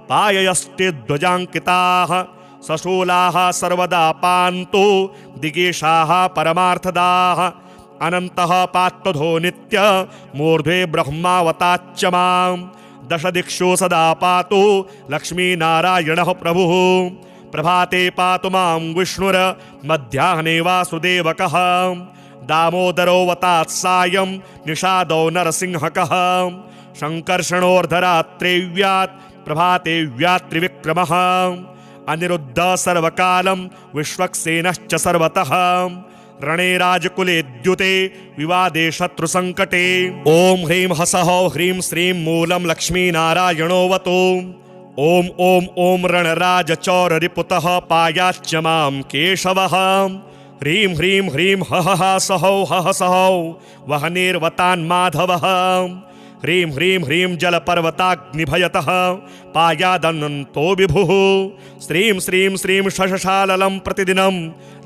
पाययस्ते ध्वजाङ्किताः सशूलाः सर्वदा पान्तु दिगेशाः परमार्थदाः अनन्तः पात्वधो नित्य मूर्ध्वे ब्रह्मावताच्च मां दश दिक्षु सदा पातु लक्ष्मीनारायणः प्रभुः प्रभाते पातु मां विष्णुर मध्याह्ने वासुदेवकः दामोदरो वतात् सायं निषादो नरसिंहकः शङ्कर्षणोर्धरात्रे व्यात् प्रभाते व्यात् त्रिविक्रमः अनिरुद्ध सर्वकालं विश्वक्सेनश्च सर्वतः रणे राजकुले द्युते विवादे शत्रुसङ्कटे ॐ ह्रीं हसहौ ह्रीं श्रीं मूलं लक्ष्मीनारायणोऽवतु ॐ ॐ ॐ रणराजचौररिपुतः पायाच्च मां केशवः ह्रीं ह्रीं ह्रीं हः सहौ हः सहौ वह्निर्वतान्माधवः ह्रीं ह्रीं ह्रीं जलपर्वताग्निभयतः पायादनन्तो विभुः श्रीं श्रीं श्रीं शशशाललं प्रतिदिनं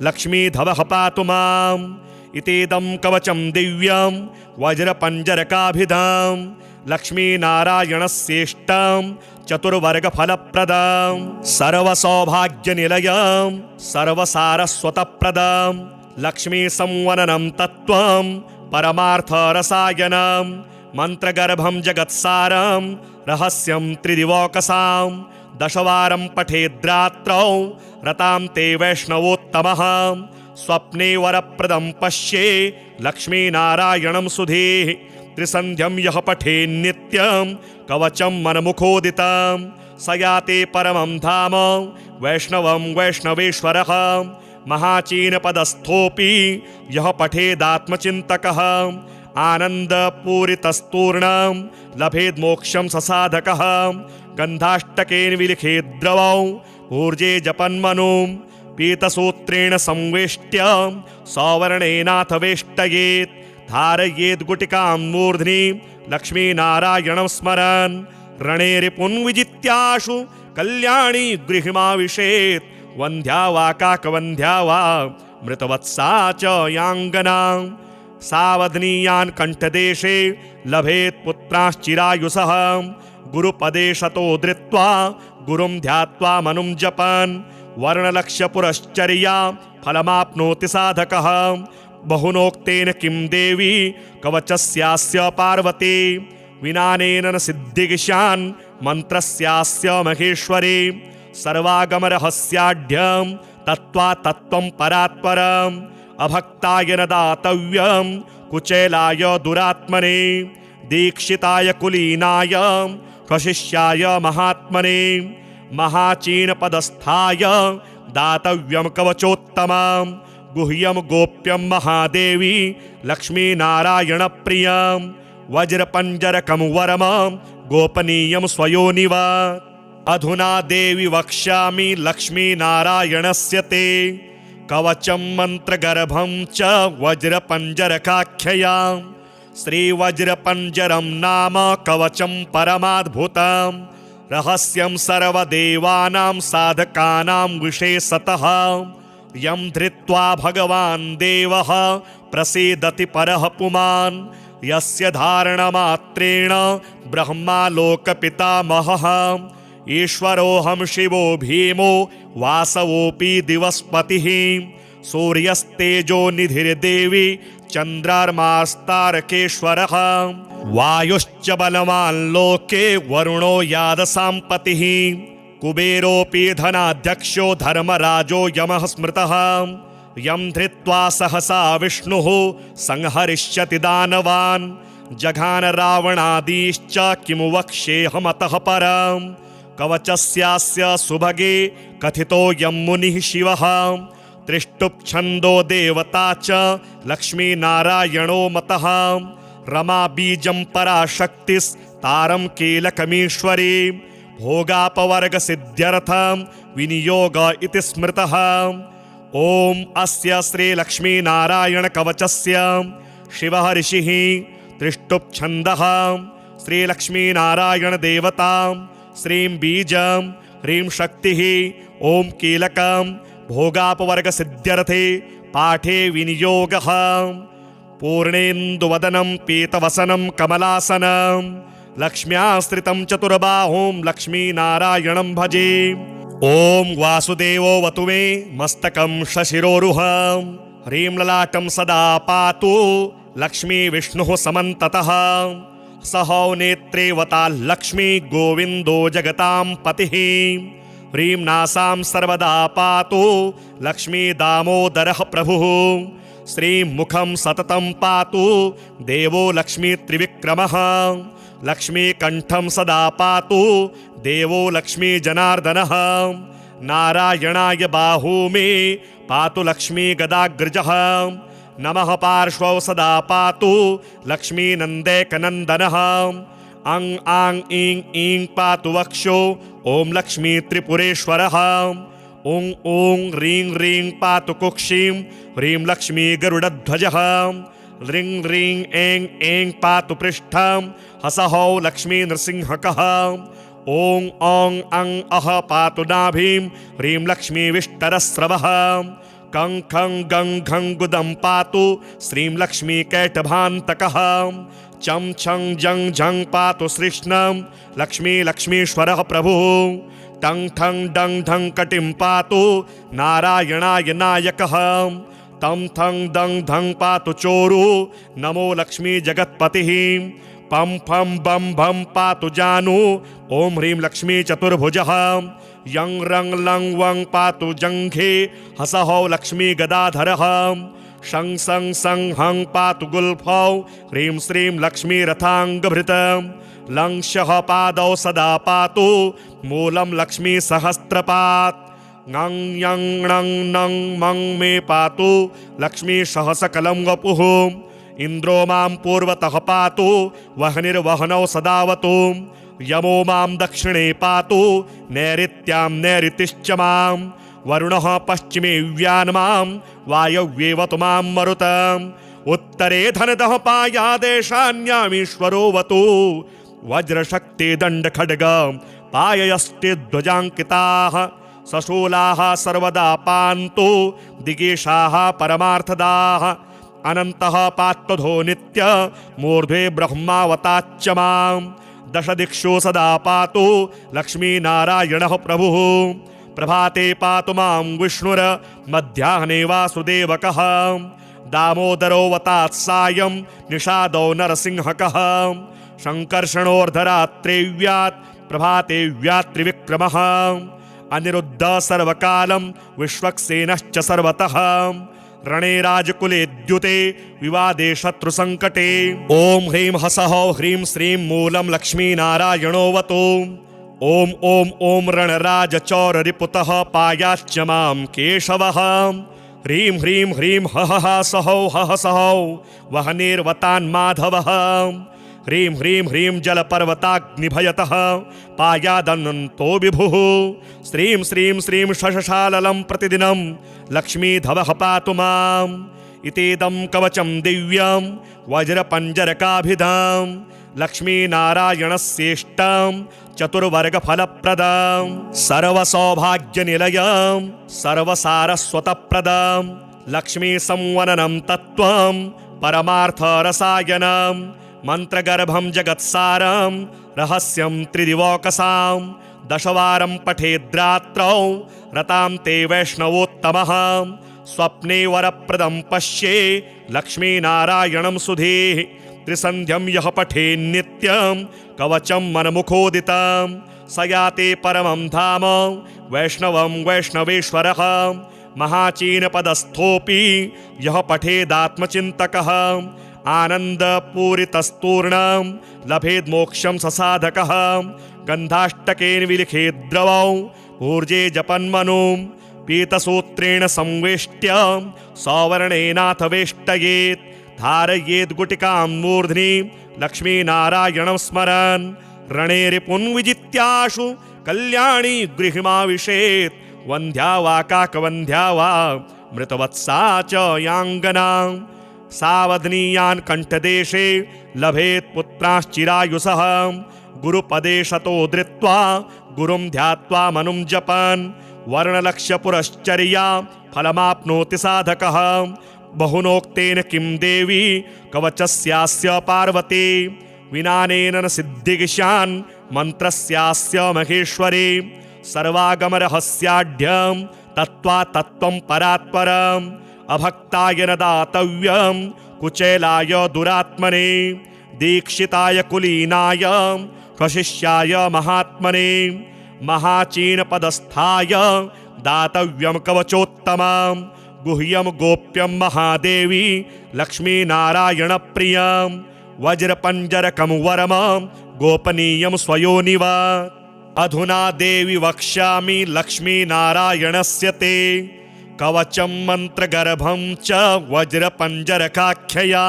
लक्ष्मीधवः पातु माम् इतीदं कवचं दिव्यं वज्रपञ्जरकाभिधां लक्ष्मीनारायणस्येष्टं चतुर्वर्गफलप्रदां सर्वसौभाग्यनिलयं सर्वसारस्वतप्रदां लक्ष्मीसंवननं तत्त्वं परमार्थरसायनं मन्त्रगर्भं जगत्सारं रहस्यं त्रिदिवोकसां दशवारं पठेद्रात्रौ रतां ते वैष्णवोत्तमः स्वप्ने वरप्रदं पश्ये लक्ष्मीनारायणं सुधीः त्रिसन्ध्यं यः पठेन्नित्यं कवचं मनमुखोदितं स याते परमं धाम वैष्णवं वैष्णवेश्वरः महाचीनपदस्थोऽपि यः पठेदात्मचिन्तकः आनन्दपूरितस्तूर्णं लभेद्मोक्षं ससाधकः गन्धाष्टकेन विलिखेद्द्रवौ ऊर्जे जपन्मनुं पीतसूत्रेण संवेष्ट्य सवर्णेनाथ वेष्टयेत् धारयेद् गुटिकां मूर्ध्नि लक्ष्मीनारायणं स्मरन् रणे रिपुन् विजित्याशु कल्याणी गृहिमाविशेत् वन्ध्या वा काकवन्ध्या वा मृतवत्सा च याङ्गना सावधनीयान् कण्ठदेशे लभेत् पुत्राश्चिरायुषः गुरुपदे शतो धृत्वा गुरुं ध्यात्वा मनुं जपन् वर्णलक्ष्यपुरश्चर्या फलमाप्नोति साधकः बहुनोक्तेन किं देवी कवचस्यास्य पार्वती विनानेन न सिद्धिगिशान् मन्त्रस्यास्य महेश्वरी सर्वागमरहस्याढ्यं तत्त्वा तत्त्वं परात्परम् अभक्ताय न दातव्यं कुचेलाय दुरात्मने दीक्षिताय कुलीनाय स्वशिष्याय महात्मने महाचीनपदस्थाय दातव्यं कवचोत्तमं गुह्यं गोप्यं महादेवी लक्ष्मीनारायणप्रियं वज्रपञ्जरकं वरमं गोपनीयं स्वयोनिव अधुना देवी वक्ष्यामि लक्ष्मीनारायणस्य ते कवचं मन्त्रगर्भं च वज्रपञ्जरकाख्यया श्रीवज्रपञ्जरं नाम कवचं परमाद्भुतं रहस्यं सर्वदेवानां साधकानां विशेषतः यं धृत्वा भगवान् देवः प्रसीदति परः पुमान् यस्य धारणमात्रेण ब्रह्मा लोकपितामहः ईश्वरोऽहं शिवो भीमो वासवोऽपि दिवस्पतिः सूर्यस्तेजो निधिर्देवी चन्द्रार्मास्तारकेश्वरः वायुश्च बलवान् लोके वरुणो यादसाम्पतिः कुबेरोऽपि धनाध्यक्षो धर्मराजो यमः स्मृतः यं धृत्वा सहसा विष्णुः संहरिष्यति दानवान् जघान रावणादीश्च किमु वक्ष्येऽहमतः परम् कवचस्यास्य सुभगे कथितो यं मुनिः शिवः त्रिष्टुप्छन्दो देवता च लक्ष्मीनारायणो मतः रमा बीजं पराशक्तिस्तारं कीलकमीश्वरी भोगापवर्गसिद्ध्यर्थं विनियोग इति स्मृतः ॐ अस्य श्रीलक्ष्मीनारायणकवचस्य शिवः ऋषिः त्रिष्टुप्छन्दः श्रीलक्ष्मीनारायणदेवता श्रीं बीजं ह्रीं शक्तिः ॐ कीलकं भोगापवर्गसिद्ध्यर्थे पाठे विनियोगः पूर्णेन्दुवदनं पीतवसनं कमलासनं लक्ष्म्याश्रितं चतुर्बाहुं लक्ष्मीनारायणं भजे ॐ वासुदेवो वतु मे मस्तकं शशिरोरुहं ह्रीं ललाटं सदा पातु लक्ष्मी विष्णुः समन्ततः सहौ नेत्रे वता लक्ष्मी गोविन्दो जगतां पतिः ह्रीं नासां सर्वदा पातु लक्ष्मी दामोदरः प्रभुः श्रीं मुखं सततं पातु देवो लक्ष्मी त्रिविक्रमः लक्ष्मीकण्ठं सदा पातु देवो लक्ष्मी जनार्दनः नारायणाय बाहू मे पातु लक्ष्मी गदाग्रजः नमः पार्श्वौ सदा पातु लक्ष्मीनन्दैकनन्दनः अं आं ईं ईं पातु वक्षो ॐ लक्ष्मी त्रिपुरेश्वरः ॐ ॐ ह्रीं ह्रीं पातु कुक्षिं ह्रीं लक्ष्मी गरुडध्वजः ह्रीं ह्रीं ऐं ऐं पातु पृष्ठं हसहौ लक्ष्मी नृसिंहकः ॐ औं अं अः पातु नाभिं ह्रीं लक्ष्मी विष्टरस्रवः कं खं गं घं गुदं पातु श्रीं लक्ष्मी कैटभान्तकः चं छं जं झं पातु श्रीष्णं लक्ष्मी लक्ष्मीश्वरः प्रभुः टं ठं डं ढं कटिं पातु नारायणाय नायकः तं थं दं धं पातु चोरु नमो लक्ष्मी जगत्पतिः पं फं बं भं पातु जानु ॐ ह्रीं लक्ष्मी चतुर्भुजः यं रं लं वं पातु जङ्घे हसहौ लक्ष्मी गदाधरः शं सं सं हं पातु गुल्फौ ह्रीं श्रीं लक्ष्मी रथाङ्गभृतं लं शः पादौ सदा पातु मूलं लक्ष्मी सहस्रपात् ङं यं णं नं मं मे पातु लक्ष्मी सहसकलं वपुः इन्द्रो मां पूर्वतः पातु वह्निर्वह्नौ सदावतु यमो मां दक्षिणे पातु नैऋत्यां नैऋतिश्च मां वरुणः पश्चिमे व्यान्मां वायव्येवतु मां मरुतम् उत्तरे धनदः पायादेशान्यामीश्वरोऽवतु वज्रशक्ति दण्डखड्ग पाययष्टि ध्वजाङ्किताः सशूलाः सर्वदा पान्तु दिगेशाः परमार्थदाः अनन्तः पात्वधो नित्य मूर्ध्वे ब्रह्मावताच्च मां दश दिक्षु सदा पातु लक्ष्मीनारायणः प्रभुः प्रभाते पातु मां विष्णुर्मध्याह्ने वासुदेवकः दामोदरोऽवतात् सायं निषादो नरसिंहकः शङ्कर्षणोऽर्धरात्रेव्यात् प्रभाते व्यात्रिविक्रमः अनिरुद्ध सर्वकालं विश्वक्सेनश्च सर्वतः रणे राजकुले द्युते विवादे शत्रुसङ्कटे ॐ ह्रीं हसः ह्रीं श्रीं मूलं लक्ष्मीनारायणोऽवतु ॐ ॐ ॐ रणराजचौररिपुतः पायाच्च मां केशवः ह्रीं ह्रीं ह्रीं हः सः सः वह्निर्वतान्माधवः ह्रीं ह्रीं ह्रीं जलपर्वताग्निभयतः पायादनन्तो विभुः श्रीं श्रीं श्रीं शशशाललं प्रतिदिनं लक्ष्मीधवः पातु माम् इतीदं कवचं दिव्यं वज्रपञ्जरकाभिधां लक्ष्मीनारायणस्येष्टां चतुर्वर्गफलप्रदां सर्वसौभाग्यनिलयां सर्वसारस्वतप्रदां लक्ष्मीसंवननं तत्त्वं परमार्थरसायनं मन्त्रगर्भं जगत्सारं रहस्यं त्रिदिवोकसां दशवारं पठेद्रात्रौ रतां ते वैष्णवोत्तमः स्वप्ने वरप्रदं पश्ये लक्ष्मीनारायणं सुधीः त्रिसन्ध्यं यः पठेन्नित्यं कवचं मनमुखोदितं स याते परमं धाम वैष्णवं वैष्णवेश्वरः महाचीनपदस्थोऽपि यः पठेदात्मचिन्तकः आनन्दपूरितस्तूर्णं लभेद्मोक्षं ससाधकः गन्धाष्टकेन विलिखेद्द्रवौ ऊर्जे जपन्मनुं पीतसूत्रेण संवेष्ट्य सवर्णेनाथ वेष्टयेत् धारयेद् गुटिकां मूर्ध्नि लक्ष्मीनारायणं स्मरन् रणे रिपुन् विजित्याशु कल्याणी गृहिमाविशेत् वन्ध्या वा काकवन्ध्या वा मृतवत्सा च याङ्गना सावधनीयान् कण्ठदेशे लभेत् पुत्राश्चिरायुषः गुरुपदे शतो धृत्वा गुरुं ध्यात्वा मनुं जपन् वर्णलक्ष्यपुरश्चर्या फलमाप्नोति साधकः बहुनोक्तेन किं देवी कवचस्यास्य पार्वती विनानेन न सिद्धिगिशान् मन्त्रस्यास्य महेश्वरी सर्वागमरहस्याढ्यं तत्त्वा तत्त्वं परात्परम् अभक्ताय न दातव्यं कुचेलाय दुरात्मने दीक्षिताय कुलीनाय स्वशिष्याय महात्मने महाचीनपदस्थाय दातव्यं कवचोत्तमं गुह्यं गोप्यं महादेवी लक्ष्मीनारायणप्रियं वज्रपञ्जरकं वरमं गोपनीयं स्वयोनिव अधुना देवी वक्ष्यामि लक्ष्मीनारायणस्य ते कवचं मन्त्रगर्भं च वज्रपञ्जरकाख्यया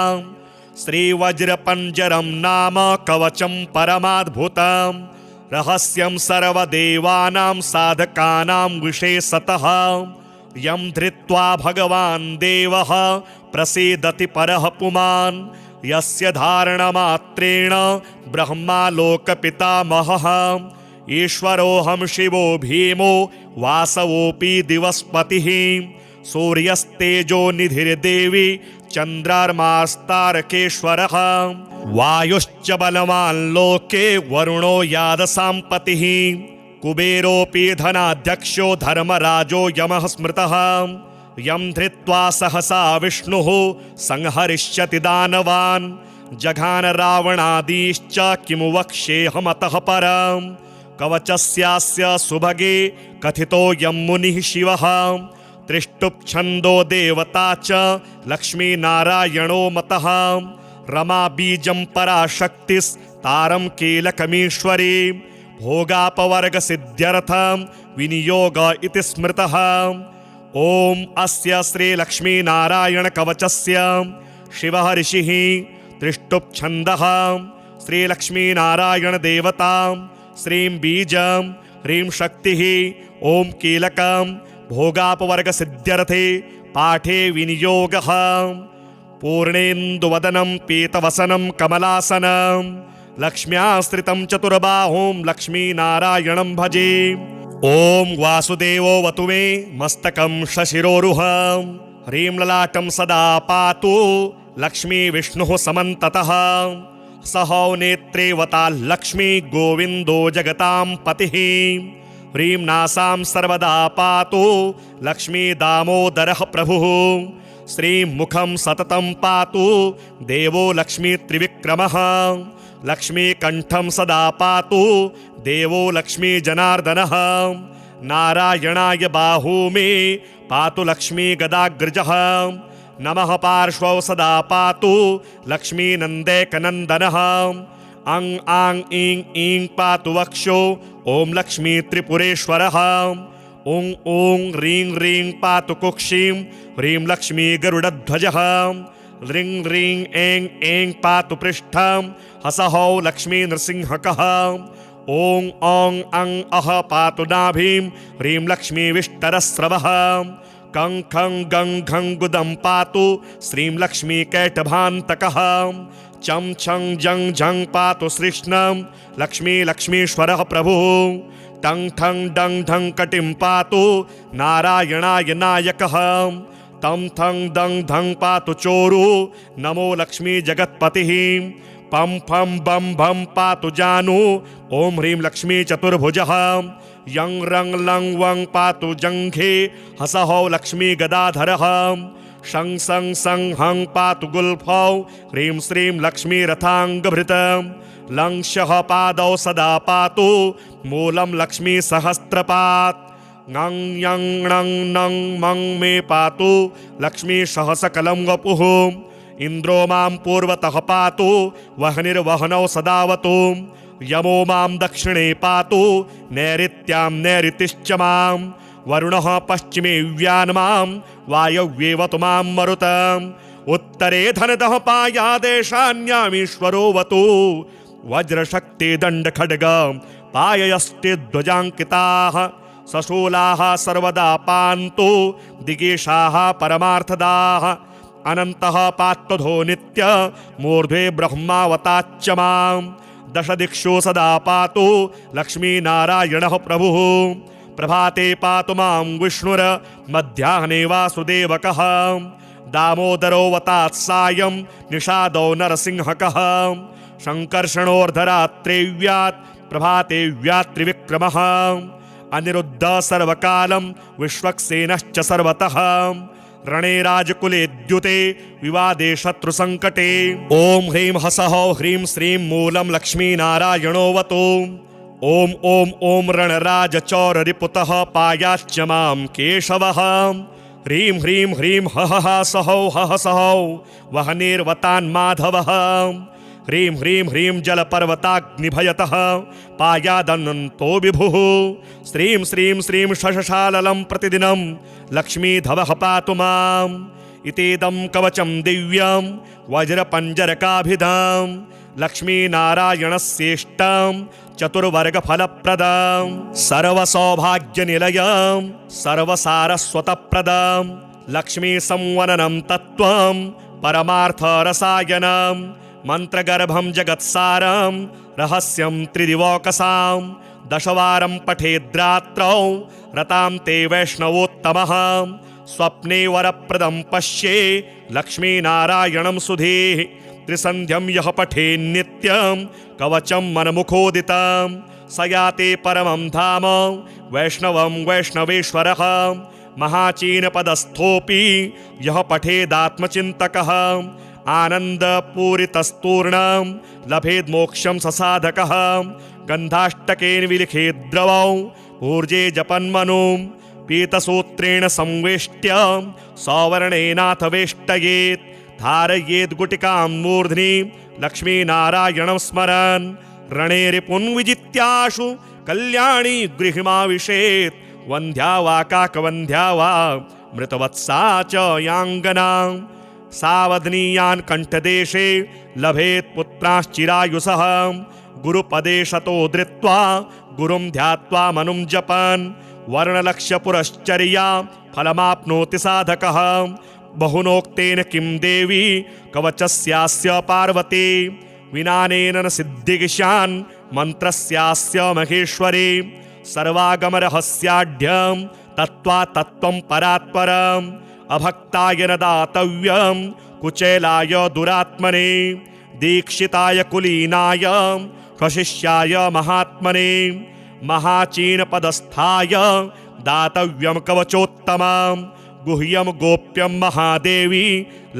श्रीवज्रपञ्जरं नाम कवचं परमाद्भुतं रहस्यं सर्वदेवानां साधकानां विशेषतः यं धृत्वा भगवान् देवः प्रसीदति परः पुमान् यस्य धारणमात्रेण ब्रह्मा लोकपितामहः ईश्वरोऽहं शिवो भीमो वासवोऽपि दिवस्पतिः सूर्यस्तेजो निधिर्देवी चन्द्रार्मास्तारकेश्वरः वायुश्च बलवान् लोके वरुणो यादसाम्पतिः कुबेरोऽपि धनाध्यक्षो धर्मराजो यमः स्मृतः यं धृत्वा सहसा विष्णुः संहरिष्यति दानवान् जघान रावणादीश्च किमु वक्ष्येऽहमतः परम् कवचस्यास्य सुभगे कथितो यं मुनिः शिवः त्रिष्टुप्छन्दो देवता च लक्ष्मीनारायणो मतः रमा बीजं पराशक्तिस्तारं कीलकमीश्वरी भोगापवर्गसिद्ध्यर्थं विनियोग इति स्मृतः ॐ अस्य श्रीलक्ष्मीनारायणकवचस्य शिवः ऋषिः त्रिष्टुप्छन्दः श्रीलक्ष्मीनारायणदेवता श्रीं बीजं ह्रीं शक्तिः ॐ कीलकं भोगापवर्गसिद्ध्यर्थे पाठे विनियोगः पूर्णेन्दुवदनं पीतवसनं कमलासनं लक्ष्म्याश्रितं चतुर्बाहुं लक्ष्मीनारायणं भजे। ॐ वासुदेवो वतु मे मस्तकं शशिरोरुहं ह्रीं ललाटं सदा पातु लक्ष्मी विष्णुः समन्ततः सहौ नेत्रे वता लक्ष्मी गोविन्दो जगतां पतिः ह्रीं नासां सर्वदा पातु लक्ष्मी दामोदरः प्रभुः श्रीं मुखं सततं पातु देवो लक्ष्मी त्रिविक्रमः लक्ष्मी कंठं सदा पातु देवो लक्ष्मी जनार्दनः नारायणाय बाहू मे पातु लक्ष्मी गदाग्रजः नमः पार्श्वौ सदा पातु लक्ष्मी नन्देकनन्दनः अं आं ईं ईं पातु वक्षो ॐ लक्ष्मी त्रिपुरेश्वरः ॐ ॐ ह्रीं ह्रीं पातु कुक्षिं ह्रीं लक्ष्मी गरुडध्वजः ह्रीं ह्रीं ऐं ऐं पातु पृष्ठं हसहौ लक्ष्मी नृसिंहकः ॐ औं अं अः पातु नाभिं ह्रीं लक्ष्मी विष्टरस्रवः कं खं गं घं गुदं पातु श्रीं लक्ष्मी कैटभान्तकः चं छं जं झं पातु श्रीष्णं लक्ष्मी लक्ष्मीश्वरः प्रभुः टं ठं डं ढं कटिं पातु नारायणाय नायकः तं थं दं धं पातु चोरु नमो लक्ष्मी जगत्पतिः पं फं बं भं पातु जानु ॐ ह्रीं लक्ष्मी चतुर्भुजः यं रं लं वं पातु जङ्घे हसहौ लक्ष्मी गदाधरः शं सं सं हं पातु गुल्फौ ह्रीं श्रीं लक्ष्मी रथाङ्गभृतं लं शः पादौ सदा पातु मूलं लक्ष्मी सहस्रपात् ङं यं णं नं मं मे पातु लक्ष्मी सहसकलं वपुः इन्द्रो मां पूर्वतः पातु वह्निर्वहनौ सदावतु यमो मां दक्षिणे पातु नैऋत्यां नैऋतिश्च मां वरुणः पश्चिमे व्यान्मां वायव्येवतु मां मरुतम् उत्तरे धनदः पायादेशान्यामीश्वरो वतु वज्रशक्ति दण्डखड्ग पाययस्ते ध्वजाङ्किताः सशूलाः सर्वदा पान्तु दिगेशाः परमार्थदाः अनन्तः पात्वधो नित्य मूर्ध्वे ब्रह्मावताच्च मां दश दिक्षु सदा पातु लक्ष्मीनारायणः प्रभुः प्रभाते पातु मां विष्णुर मध्याह्ने वासुदेवकः दामोदरो वतात् सायं निषादो नरसिंहकः शङ्कर्षणोर्धरात्रे व्यात् प्रभाते व्यात् त्रिविक्रमः अनिरुद्ध सर्वकालं विश्वक्सेनश्च सर्वतः रणे राजकुले द्युते विवादे शत्रुसङ्कटे ॐ ह्रीं हसहौ ह्रीं श्रीं मूलं लक्ष्मीनारायणोऽवतु ॐ ॐ ॐ रणराजचौररिपुतः पायाच्च मां केशवः ह्रीं ह्रीं ह्रीं हः सहौ हः सहौ वह्निर्वतान्माधवः ह्रीं ह्रीं ह्रीं जलपर्वताग्निभयतः पायादनन्तो विभुः श्रीं श्रीं श्रीं शशशाललं प्रतिदिनं लक्ष्मीधवः पातु माम् इतीदं कवचं दिव्यं वज्रपञ्जरकाभिधां लक्ष्मीनारायणस्येष्टं चतुर्वर्गफलप्रदां सर्वसौभाग्यनिलयं सर्वसारस्वतप्रदां लक्ष्मीसंवननं तत्त्वं परमार्थरसायनं मन्त्रगर्भं जगत्सारं रहस्यं त्रिदिवौकसां दशवारं पठेद्रात्रौ रतां ते वैष्णवोत्तमः स्वप्ने वरप्रदं पश्ये लक्ष्मीनारायणं सुधीः त्रिसन्ध्यं यः पठेन्नित्यं कवचं मनमुखोदितं स याते परमं धाम वैष्णवं वैष्णवेश्वरः महाचीनपदस्थोऽपि यः पठेदात्मचिन्तकः आनन्दपूरितस्तूर्णं लभेद्मोक्षं ससाधकः गन्धाष्टकेन विलिखेद्द्रवौ ऊर्जे जपन्मनुं पीतसूत्रेण संवेष्ट्य सौवर्णेनाथ वेष्टयेत् धारयेद् गुटिकां मूर्ध्नि लक्ष्मीनारायणं स्मरन् रणे रिपुन्विजित्याशु कल्याणी गृहिमाविशेत् वन्ध्या वा काकवन्ध्या वा मृतवत्सा च याङ्गना सावधनीयान् कंठदेशे लभेत् पुत्राश्चिरायुषः गुरुपदे शतो धृत्वा गुरुं ध्यात्वा मनुं जपन् वर्णलक्ष्य पुरश्चर्या फलमाप्नोति साधकः बहुनोक्तेन किं देवी कवचस्यास्य पार्वती विनानेन न सिद्धिगिशान् मन्त्रस्यास्य महेश्वरी सर्वागमरहस्याढ्यं तत्त्वा तत्त्वं परात्परम् अभक्ताय न दातव्यं कुचेलाय दुरात्मने दीक्षिताय कुलीनाय स्वशिष्याय महात्मने महाचीनपदस्थाय दातव्यं कवचोत्तमं गुह्यं गोप्यं महादेवी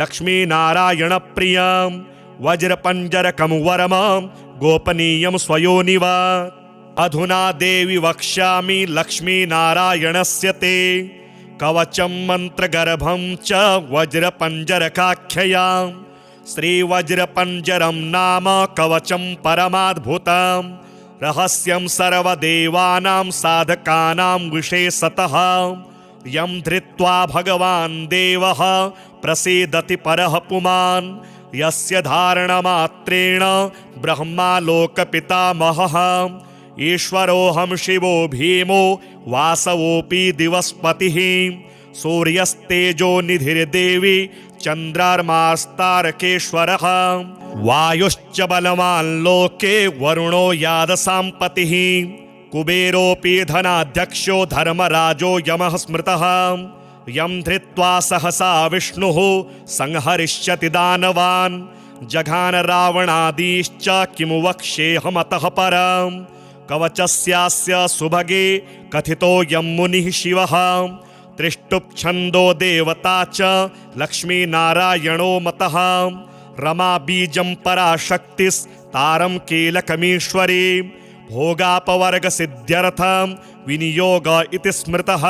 लक्ष्मीनारायणप्रियं वज्रपञ्जरकं वरमं गोपनीयं स्वयोनिव अधुना देवी वक्ष्यामि लक्ष्मीनारायणस्य ते कवचं मन्त्रगर्भं च वज्रपञ्जरकाख्यया श्रीवज्रपञ्जरं नाम कवचं परमाद्भुतं रहस्यं सर्वदेवानां साधकानां विशेषतः यं धृत्वा भगवान् देवः प्रसीदति परः पुमान् यस्य धारणमात्रेण ब्रह्मा लोकपितामहः ईश्वरोऽहं शिवो भीमो वासवोऽपि दिवस्पतिः सूर्यस्तेजो निधिर्देवी चन्द्रार्मास्तारकेश्वरः वायुश्च बलवान् लोके वरुणो यादसाम्पतिः कुबेरोऽपि धनाध्यक्षो धर्मराजो यमः स्मृतः यं धृत्वा सहसा विष्णुः संहरिष्यति दानवान् जघान रावणादीश्च किमु वक्ष्येऽहमतः परम् कवचस्यास्य सुभगे कथितो यं मुनिः शिवः त्रिष्टुप्छन्दो देवता च लक्ष्मीनारायणो मतः रमा बीजं पराशक्तिस्तारं कीलकमीश्वरी भोगापवर्गसिद्ध्यर्थं विनियोग इति स्मृतः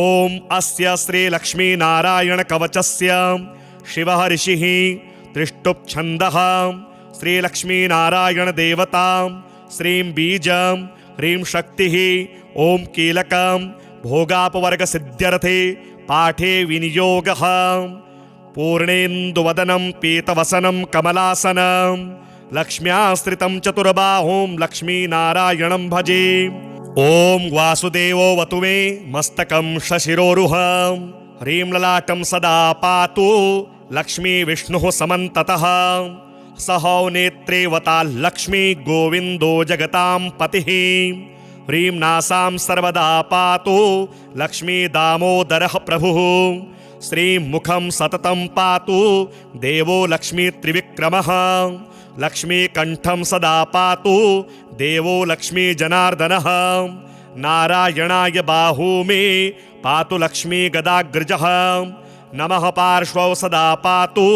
ॐ अस्य श्रीलक्ष्मीनारायणकवचस्य शिवः ऋषिः त्रिष्टुप्छन्दः श्रीलक्ष्मीनारायणदेवता श्रीं बीजं ह्रीं शक्तिः ॐ कीलकं भोगापवर्गसिद्ध्यर्थे पाठे विनियोगः पूर्णेन्दुवदनं पीतवसनं कमलासनं लक्ष्म्याश्रितं चतुर्बाहुं लक्ष्मीनारायणं भजे ॐ वासुदेवो वतु मे मस्तकं शशिरोरुहं ह्रीं ललाटं सदा पातु लक्ष्मी विष्णुः समन्ततः सहौ नेत्रे वता लक्ष्मी गोविन्दो जगतां पतिः ह्रीं नासां सर्वदा पातु लक्ष्मी दामोदरः प्रभुः श्रीं मुखं सततं पातु देवो लक्ष्मी त्रिविक्रमः लक्ष्मीकण्ठं सदा पातु देवो लक्ष्मी जनार्दनः नारायणाय बाहू मे पातु लक्ष्मी गदाग्रजः नमः पार्श्वौ सदा पातु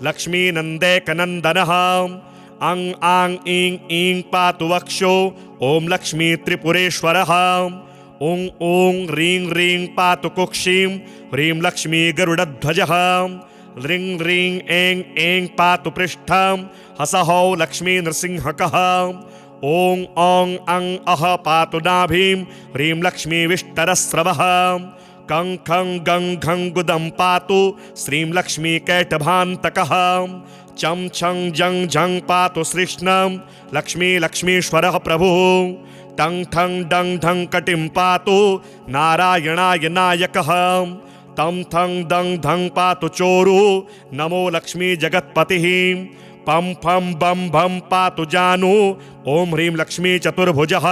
लक्ष्मीनन्दैकनन्दनः अं आं ईं ईं पातु वक्षो ॐ लक्ष्मी त्रिपुरेश्वरः ॐ ॐ ह्रीं ह्रीं पातु कुक्षिं ह्रीं लक्ष्मी गरुडध्वजः ह्रीं ह्रीं ऐं ऐं पातु पृष्ठं हसहौ लक्ष्मी नृसिंहकः ॐ औं अं अः पातु नाभिं ह्रीं लक्ष्मी विष्टरस्रवः कं खं गं घं गुदं पातु श्रीं लक्ष्मी कैटभान्तकः चं छं जं झं पातु श्रीष्णं लक्ष्मी लक्ष्मीश्वरः प्रभुः टं ठं डं ढं कटिं पातु नारायणाय नायकः तं थं दं धं पातु चोरु नमो लक्ष्मी जगत्पतिः पं फं बं भं पातु जानु ॐ ह्रीं लक्ष्मी चतुर्भुजः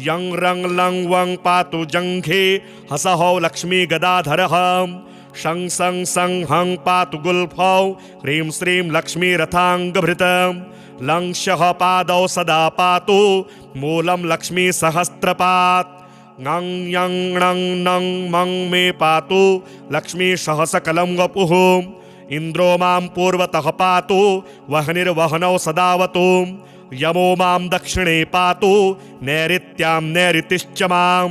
यं रं लं वं पातु जङ्घे हसहौ लक्ष्मी गदाधरः शं सं सं हं पातु गुल्फौ ह्रीं श्रीं लक्ष्मी रथाङ्गभृतं लं शः पादौ सदा पातु मूलं लक्ष्मी सहस्रपात् ङं यं णं नं मं मे पातु लक्ष्मी सहसकलं वपुः इन्द्रो मां पूर्वतः पातु वह्निर्वहनौ सदावतु यमो मां दक्षिणे पातु नैऋत्यां नैऋतिश्च मां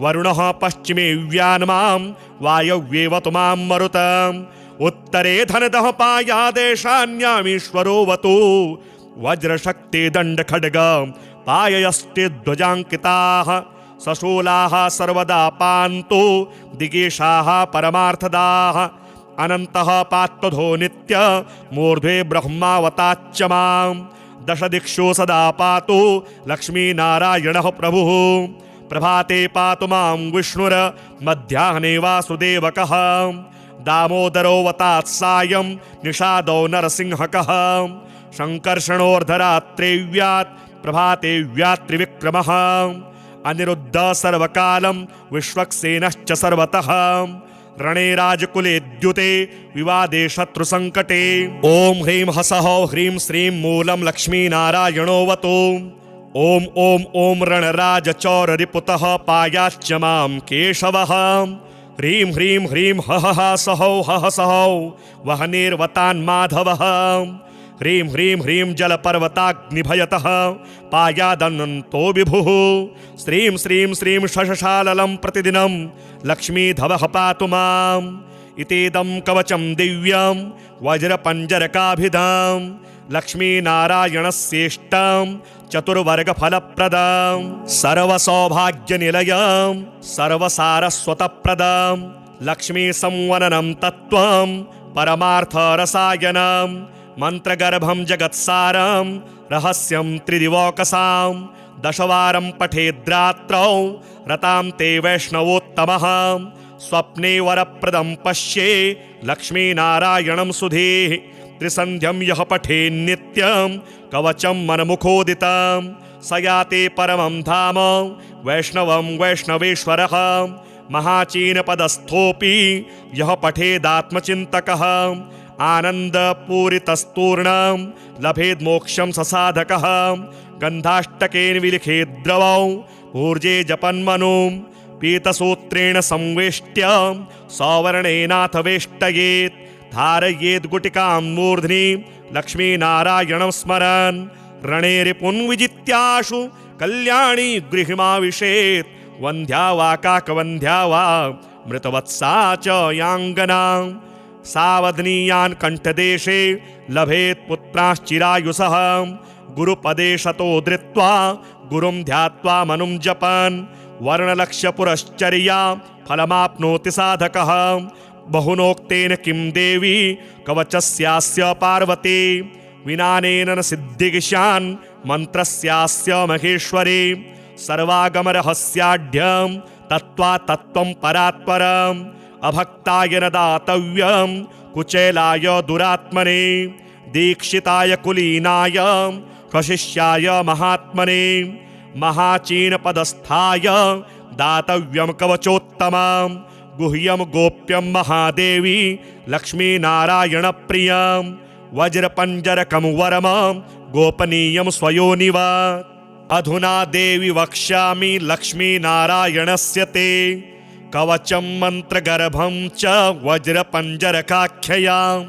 वरुणः पश्चिमे व्यान्मां वायव्येवतु मां मरुतम् उत्तरे धनदः पायादेशान्यामीश्वरो वतु वज्रशक्ति दण्डखड्ग पाययस्ते ध्वजाङ्किताः सशूलाः सर्वदा पान्तु दिगेशाः परमार्थदाः अनन्तः पात्वधो नित्य मूर्ध्वे ब्रह्मावताच्च मां दश दिक्षु सदा पातु लक्ष्मीनारायणः प्रभुः प्रभाते पातु मां विष्णुर मध्याह्ने वासुदेवकः दामोदरो वतात् सायं निषादो नरसिंहकः शङ्कर्षणोर्धरात्रेव्यात् प्रभाते व्यात्रिविक्रमः अनिरुद्ध सर्वकालं विश्वक्सेनश्च सर्वतः रणे राजकुले द्युते विवादे शत्रुसङ्कटे ॐ ह्रीं हसः ह्रीं श्रीं मूलं लक्ष्मीनारायणोऽवतु ॐ ॐ ॐ रणराजचौररिपुतः पायाच्च मां केशवः ह्रीं ह्रीं ह्रीं हः सः सः वहनेर्वतान्माधवः ह्रीं ह्रीं ह्रीं जलपर्वताग्निभयतः पायादनन्तो विभुः श्रीं श्रीं श्रीं शशशाललं प्रतिदिनं लक्ष्मीधवः पातु माम् इतीदं कवचं दिव्यं वज्रपञ्जरकाभिधां लक्ष्मीनारायणस्येष्टां चतुर्वर्गफलप्रदां सर्वसौभाग्यनिलयां सर्वसारस्वतप्रदां लक्ष्मीसंवननं तत्त्वं परमार्थरसायनं मन्त्रगर्भं जगत्सारं रहस्यं त्रिदिवोकसां दशवारं पठेद्रात्रौ रतां ते वैष्णवोत्तमः स्वप्ने वरप्रदं पश्ये लक्ष्मीनारायणं सुधीः त्रिसन्ध्यं यः पठेन्नित्यं कवचं मनमुखोदितं स याते परमं धाम वैष्णवं वैष्णवेश्वरः महाचीनपदस्थोऽपि यः पठेदात्मचिन्तकः आनन्दपूरितस्तूर्णं लभेद्मोक्षं ससाधकः गन्धाष्टकेन विलिखेद्द्रवौ ऊर्जे जपन्मनुं पीतसूत्रेण संवेष्ट्य सवर्णेनाथ वेष्टयेत् धारयेद् गुटिकां मूर्ध्नि लक्ष्मीनारायणं स्मरन् रणे रिपुन् विजित्याशु कल्याणी गृहिमाविशेत् वन्ध्या वा काकवन्ध्या वा मृतवत्सा च याङ्गना सावधनीयान् कण्ठदेशे लभेत् पुत्राश्चिरायुषः गुरुपदे शतो धृत्वा गुरुं ध्यात्वा मनुं जपन् वर्णलक्ष्यपुरश्चर्या फलमाप्नोति साधकः बहुनोक्तेन किं देवी कवचस्यास्य पार्वती विनानेन न सिद्धिगिशान् मन्त्रस्यास्य महेश्वरी सर्वागमरहस्याढ्यं तत्त्वा तत्त्वं परात्परम् अभक्ताय न दातव्यं कुचेलाय दुरात्मने दीक्षिताय कुलीनाय स्वशिष्याय महात्मने महाचीनपदस्थाय दातव्यं कवचोत्तमं गुह्यं गोप्यं महादेवी लक्ष्मीनारायणप्रियं वज्रपञ्जरकं वरमं गोपनीयं स्वयोनिवा अधुना देवी वक्ष्यामि लक्ष्मीनारायणस्य ते कवचं मन्त्रगर्भं च वज्रपञ्जरकाख्ययां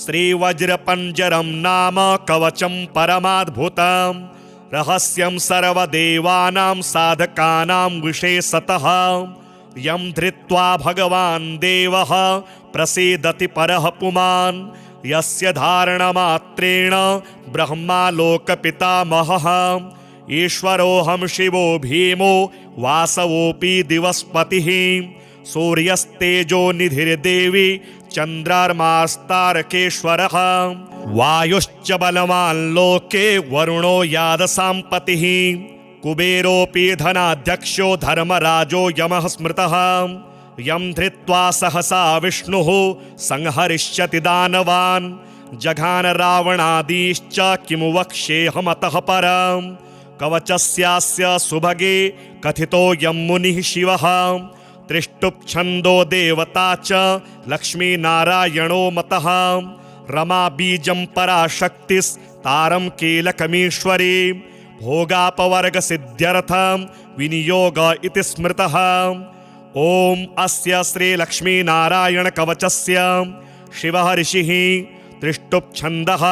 श्रीवज्रपञ्जरं नाम कवचं परमाद्भुतं रहस्यं सर्वदेवानां साधकानां विशेषतः यं धृत्वा भगवान् देवः प्रसीदति परः पुमान् यस्य धारणमात्रेण ब्रह्मा लोकपितामहः ईश्वरोऽहं शिवो भीमो वासवोऽपि दिवस्पतिः सूर्यस्तेजो निधिर्देवी चन्द्रार्मास्तारकेश्वरः वायुश्च बलवान् लोके वरुणो यादसाम्पतिः कुबेरोऽपि धनाध्यक्षो धर्मराजो यमः स्मृतः यं धृत्वा सहसा विष्णुः संहरिष्यति दानवान् जघान रावणादीश्च किमु वक्ष्येऽहमतः परम् कवचस्यास्य सुभगे कथितो यं मुनिः शिवः त्रिष्टुप्छन्दो देवता च लक्ष्मीनारायणो मतः रमा बीजं पराशक्तिस्तारं कीलकमीश्वरी भोगापवर्गसिद्ध्यर्थं विनियोग इति स्मृतः ॐ अस्य श्रीलक्ष्मीनारायणकवचस्य शिवः ऋषिः त्रिष्टुप्छन्दः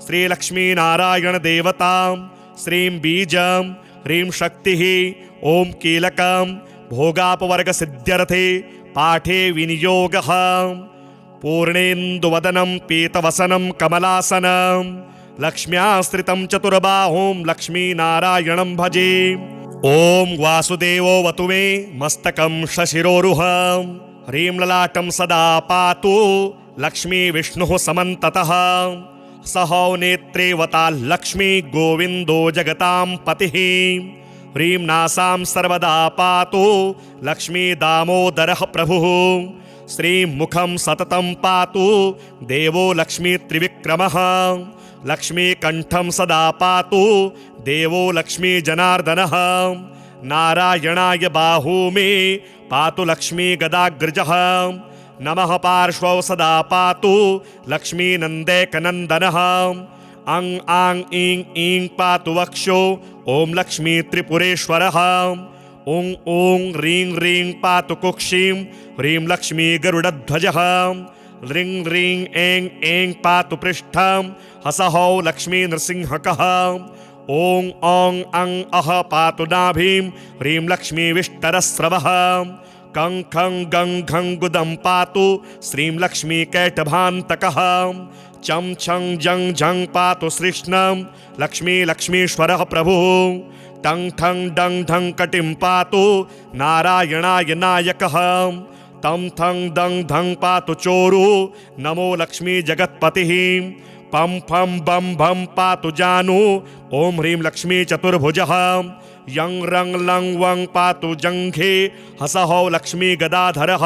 श्रीलक्ष्मीनारायणदेवता श्रीं बीजं ह्रीं शक्तिः ॐ कीलकं भोगापवर्गसिद्ध्यर्थे पाठे विनियोगः पूर्णेन्दुवदनं पीतवसनं कमलासनं लक्ष्म्याश्रितं चतुर्बाहुं लक्ष्मीनारायणं भजे ॐ वासुदेवो वतु मे मस्तकं शशिरोरुहं ह्रीं ललाटं सदा पातु लक्ष्मी विष्णुः समन्ततः। सहो नेत्रेवता लक्ष्मी गोविन्दो जगतां पतिः। ह्रीं नासां सर्वदा पातु लक्ष्मी दामोदरः प्रभुः। श्रीं मुखं सततं पातु देवो लक्ष्मी त्रिविक्रमः। लक्ष्मी कंठं सदा पातु देवो लक्ष्मी जनार्दनः। नारायणाय बाहू मे पातु लक्ष्मी गदाग्रजः। नमः पार्श्वौ सदा पातु लक्ष्मी नन्दैकनन्दनः। अं आं ईं ईं पातु वक्षो ॐ लक्ष्मी त्रिपुरेश्वरः। ॐ ॐ ह्रीं ह्रीं पातु कुक्षिं ह्रीं लक्ष्मी गरुडध्वजः। ह्रीं ह्रीं ऐं ऐं पातु पृष्ठं हसहौ लक्ष्मी नृसिंहकः। ॐ औं अं अः पातु नाभिं ह्रीं लक्ष्मी विष्टरस्रवः। कं खं गं घं गुदं पातु श्रीं लक्ष्मी कैटभान्तकः। चं छं जं झं पातु श्रीष्णं लक्ष्मी लक्ष्मीश्वरः प्रभुः। टं ठं डं ढं कटिं पातु नारायणाय नायकः। तं थं दं धं पातु चोरु नमो लक्ष्मी जगत्पतिः। पं फं बं भं पातु जानु ॐ ह्रीं लक्ष्मी चतुर्भुजः। यं रं लं वं पातु जङ्घे हसहौ लक्ष्मी गदाधरः।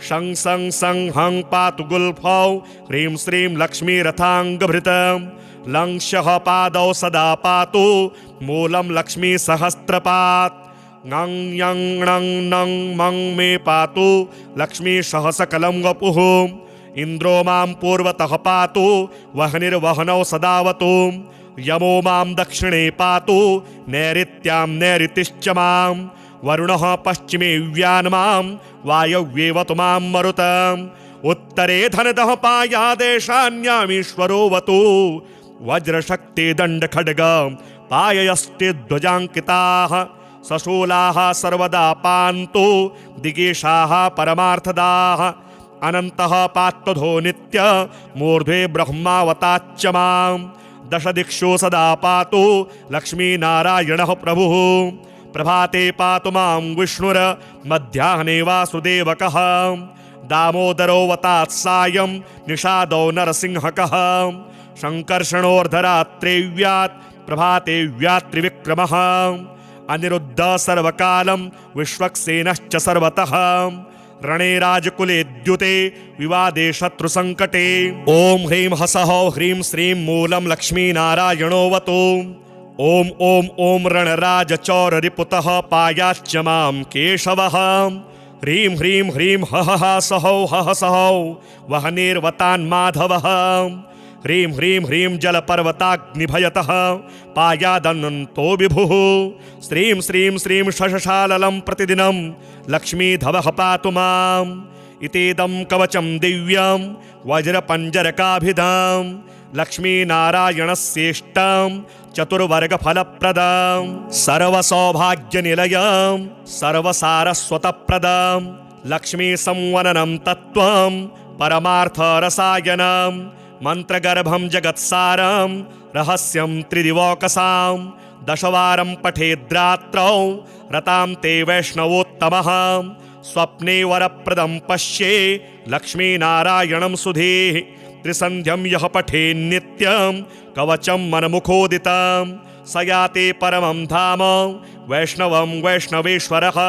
शं सं सं हं पातु गुल्फौ ह्रीं श्रीं लक्ष्मी रथाङ्गभृतम्। लं शः पादौ सदा पातु मूलं लक्ष्मी सहस्रपात्। ङं यं णं नं मं मे पातु लक्ष्मी सहसकलं वपुः। इन्द्रो मां पूर्वतः पातु वह्निर्वहनौ सदावतु। यमो मां दक्षिणे पातु नैऋत्यां नैऋतिश्च मां। वरुणः पश्चिमे व्यान्मां वायव्येवतु मां मरुतम्। उत्तरे धनदः पायादेशान्यामीश्वरोऽवतु। वज्रशक्ति दण्डखड्ग पाययस्ते ध्वजाङ्किताः। सशूलाः सर्वदा पान्तु दिगेशाः परमार्थदाः। अनन्तः पात्वधो नित्य मूर्ध्वे ब्रह्मावताच्च मां। दशदिक्षु सदा पातु लक्ष्मीनारायणः प्रभुः। प्रभाते पातु मां विष्णुर मध्याह्ने वासुदेवकः। दामोदरो वतात् सायं निषादौ नरसिंहकः। शङ्कर्षणोर्धरात्रे व्यात् प्रभाते व्यात् त्रिविक्रमः। अनिरुद्ध सर्वकालं विश्वक्सेनश्च सर्वतः। रणे राजकुले द्युते विवादे शत्रुसङ्कटे। ॐ ह्रीं हसहौ ह्रीं श्रीं मूलं लक्ष्मीनारायणोऽवतु। ॐ ॐ ॐ रणराजचौररिपुतः पायाच्च मां केशवः। ह्रीं ह्रीं ह्रीं हः सहौ हः सहौ वह्निर्वतान्माधवः। ह्रीं ह्रीं ह्रीं जलपर्वताग्निभयतः पायादनन्तो विभुः। श्रीं श्रीं श्रीं शशशाललं प्रतिदिनं लक्ष्मीधवः पातु माम्। इतीदं कवचं दिव्यं वज्रपञ्जरकाभिधां लक्ष्मीनारायणस्येष्टां चतुर्वर्गफलप्रदां। सर्वसौभाग्यनिलयां सर्वसारस्वतप्रदां लक्ष्मीसंवननं तत्त्वं परमार्थरसायनं। मन्त्रगर्भं जगत्सारं रहस्यं त्रिदिवौकसां। दशवारं पठेद्रात्रौ रतां ते वैष्णवोत्तमः। स्वप्ने वरप्रदं पश्ये लक्ष्मीनारायणं सुधीः। त्रिसन्ध्यं यः पठेन्नित्यं कवचं मनमुखोदितं। स याते परमं धाम वैष्णवं वैष्णवेश्वरः।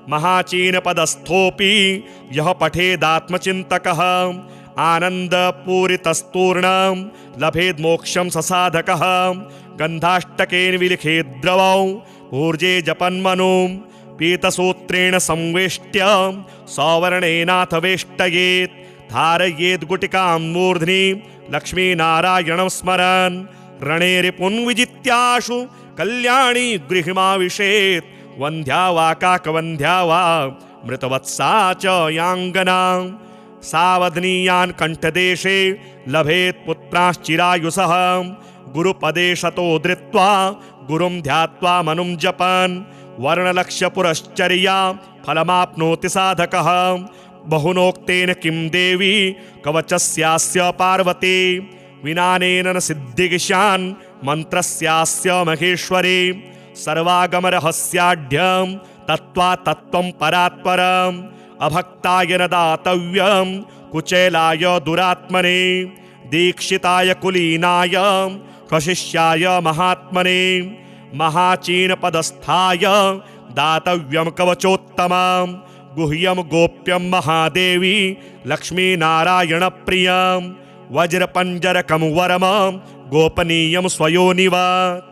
महाचीनपदस्थोऽपि यः पठेदात्मचिन्तकः। आनन्दपूरितस्तूर्णं लभेद्मोक्षं ससाधकः। गन्धाष्टकेन विलिखेद्द्रवौ ऊर्जे जपन्मनुं। पीतसूत्रेण संवेष्ट्य सौवर्णेनाथ वेष्टयेत्। धारयेद् गुटिकां मूर्ध्नि लक्ष्मीनारायणं स्मरन्। रणे रिपुन् विजित्याशु कल्याणी गृहिमाविशेत्। वन्ध्या वा काकवन्ध्या वा मृतवत्सा च याङ्गना। सावधनीयान् कण्ठदेशे लभेत् पुत्राश्चिरायुषः। गुरुपदे शतो धृत्वा गुरुं ध्यात्वा मनुं जपन्। वर्णलक्ष्यपुरश्चर्या फलमाप्नोति साधकः। बहुनोक्तेन किं देवी कवचस्यास्य पार्वती। विनानेन न सिद्धिगिशान् मन्त्रस्यास्य महेश्वरी। सर्वागमरहस्याढ्यं तत्त्वा तत्त्वं परात्परम्। अभक्ताय न दातव्यं कुचेलाय दुरात्मने दीक्षिताय कुलीनाय कशिष्याय महात्मने महाचीनपदस्थाय दातव्यं कवचोत्तमं गुह्यं गोप्यं महादेवी लक्ष्मीनारायणप्रियं वज्रपञ्जरकं वरमं गोपनीयं स्वयोनिवत्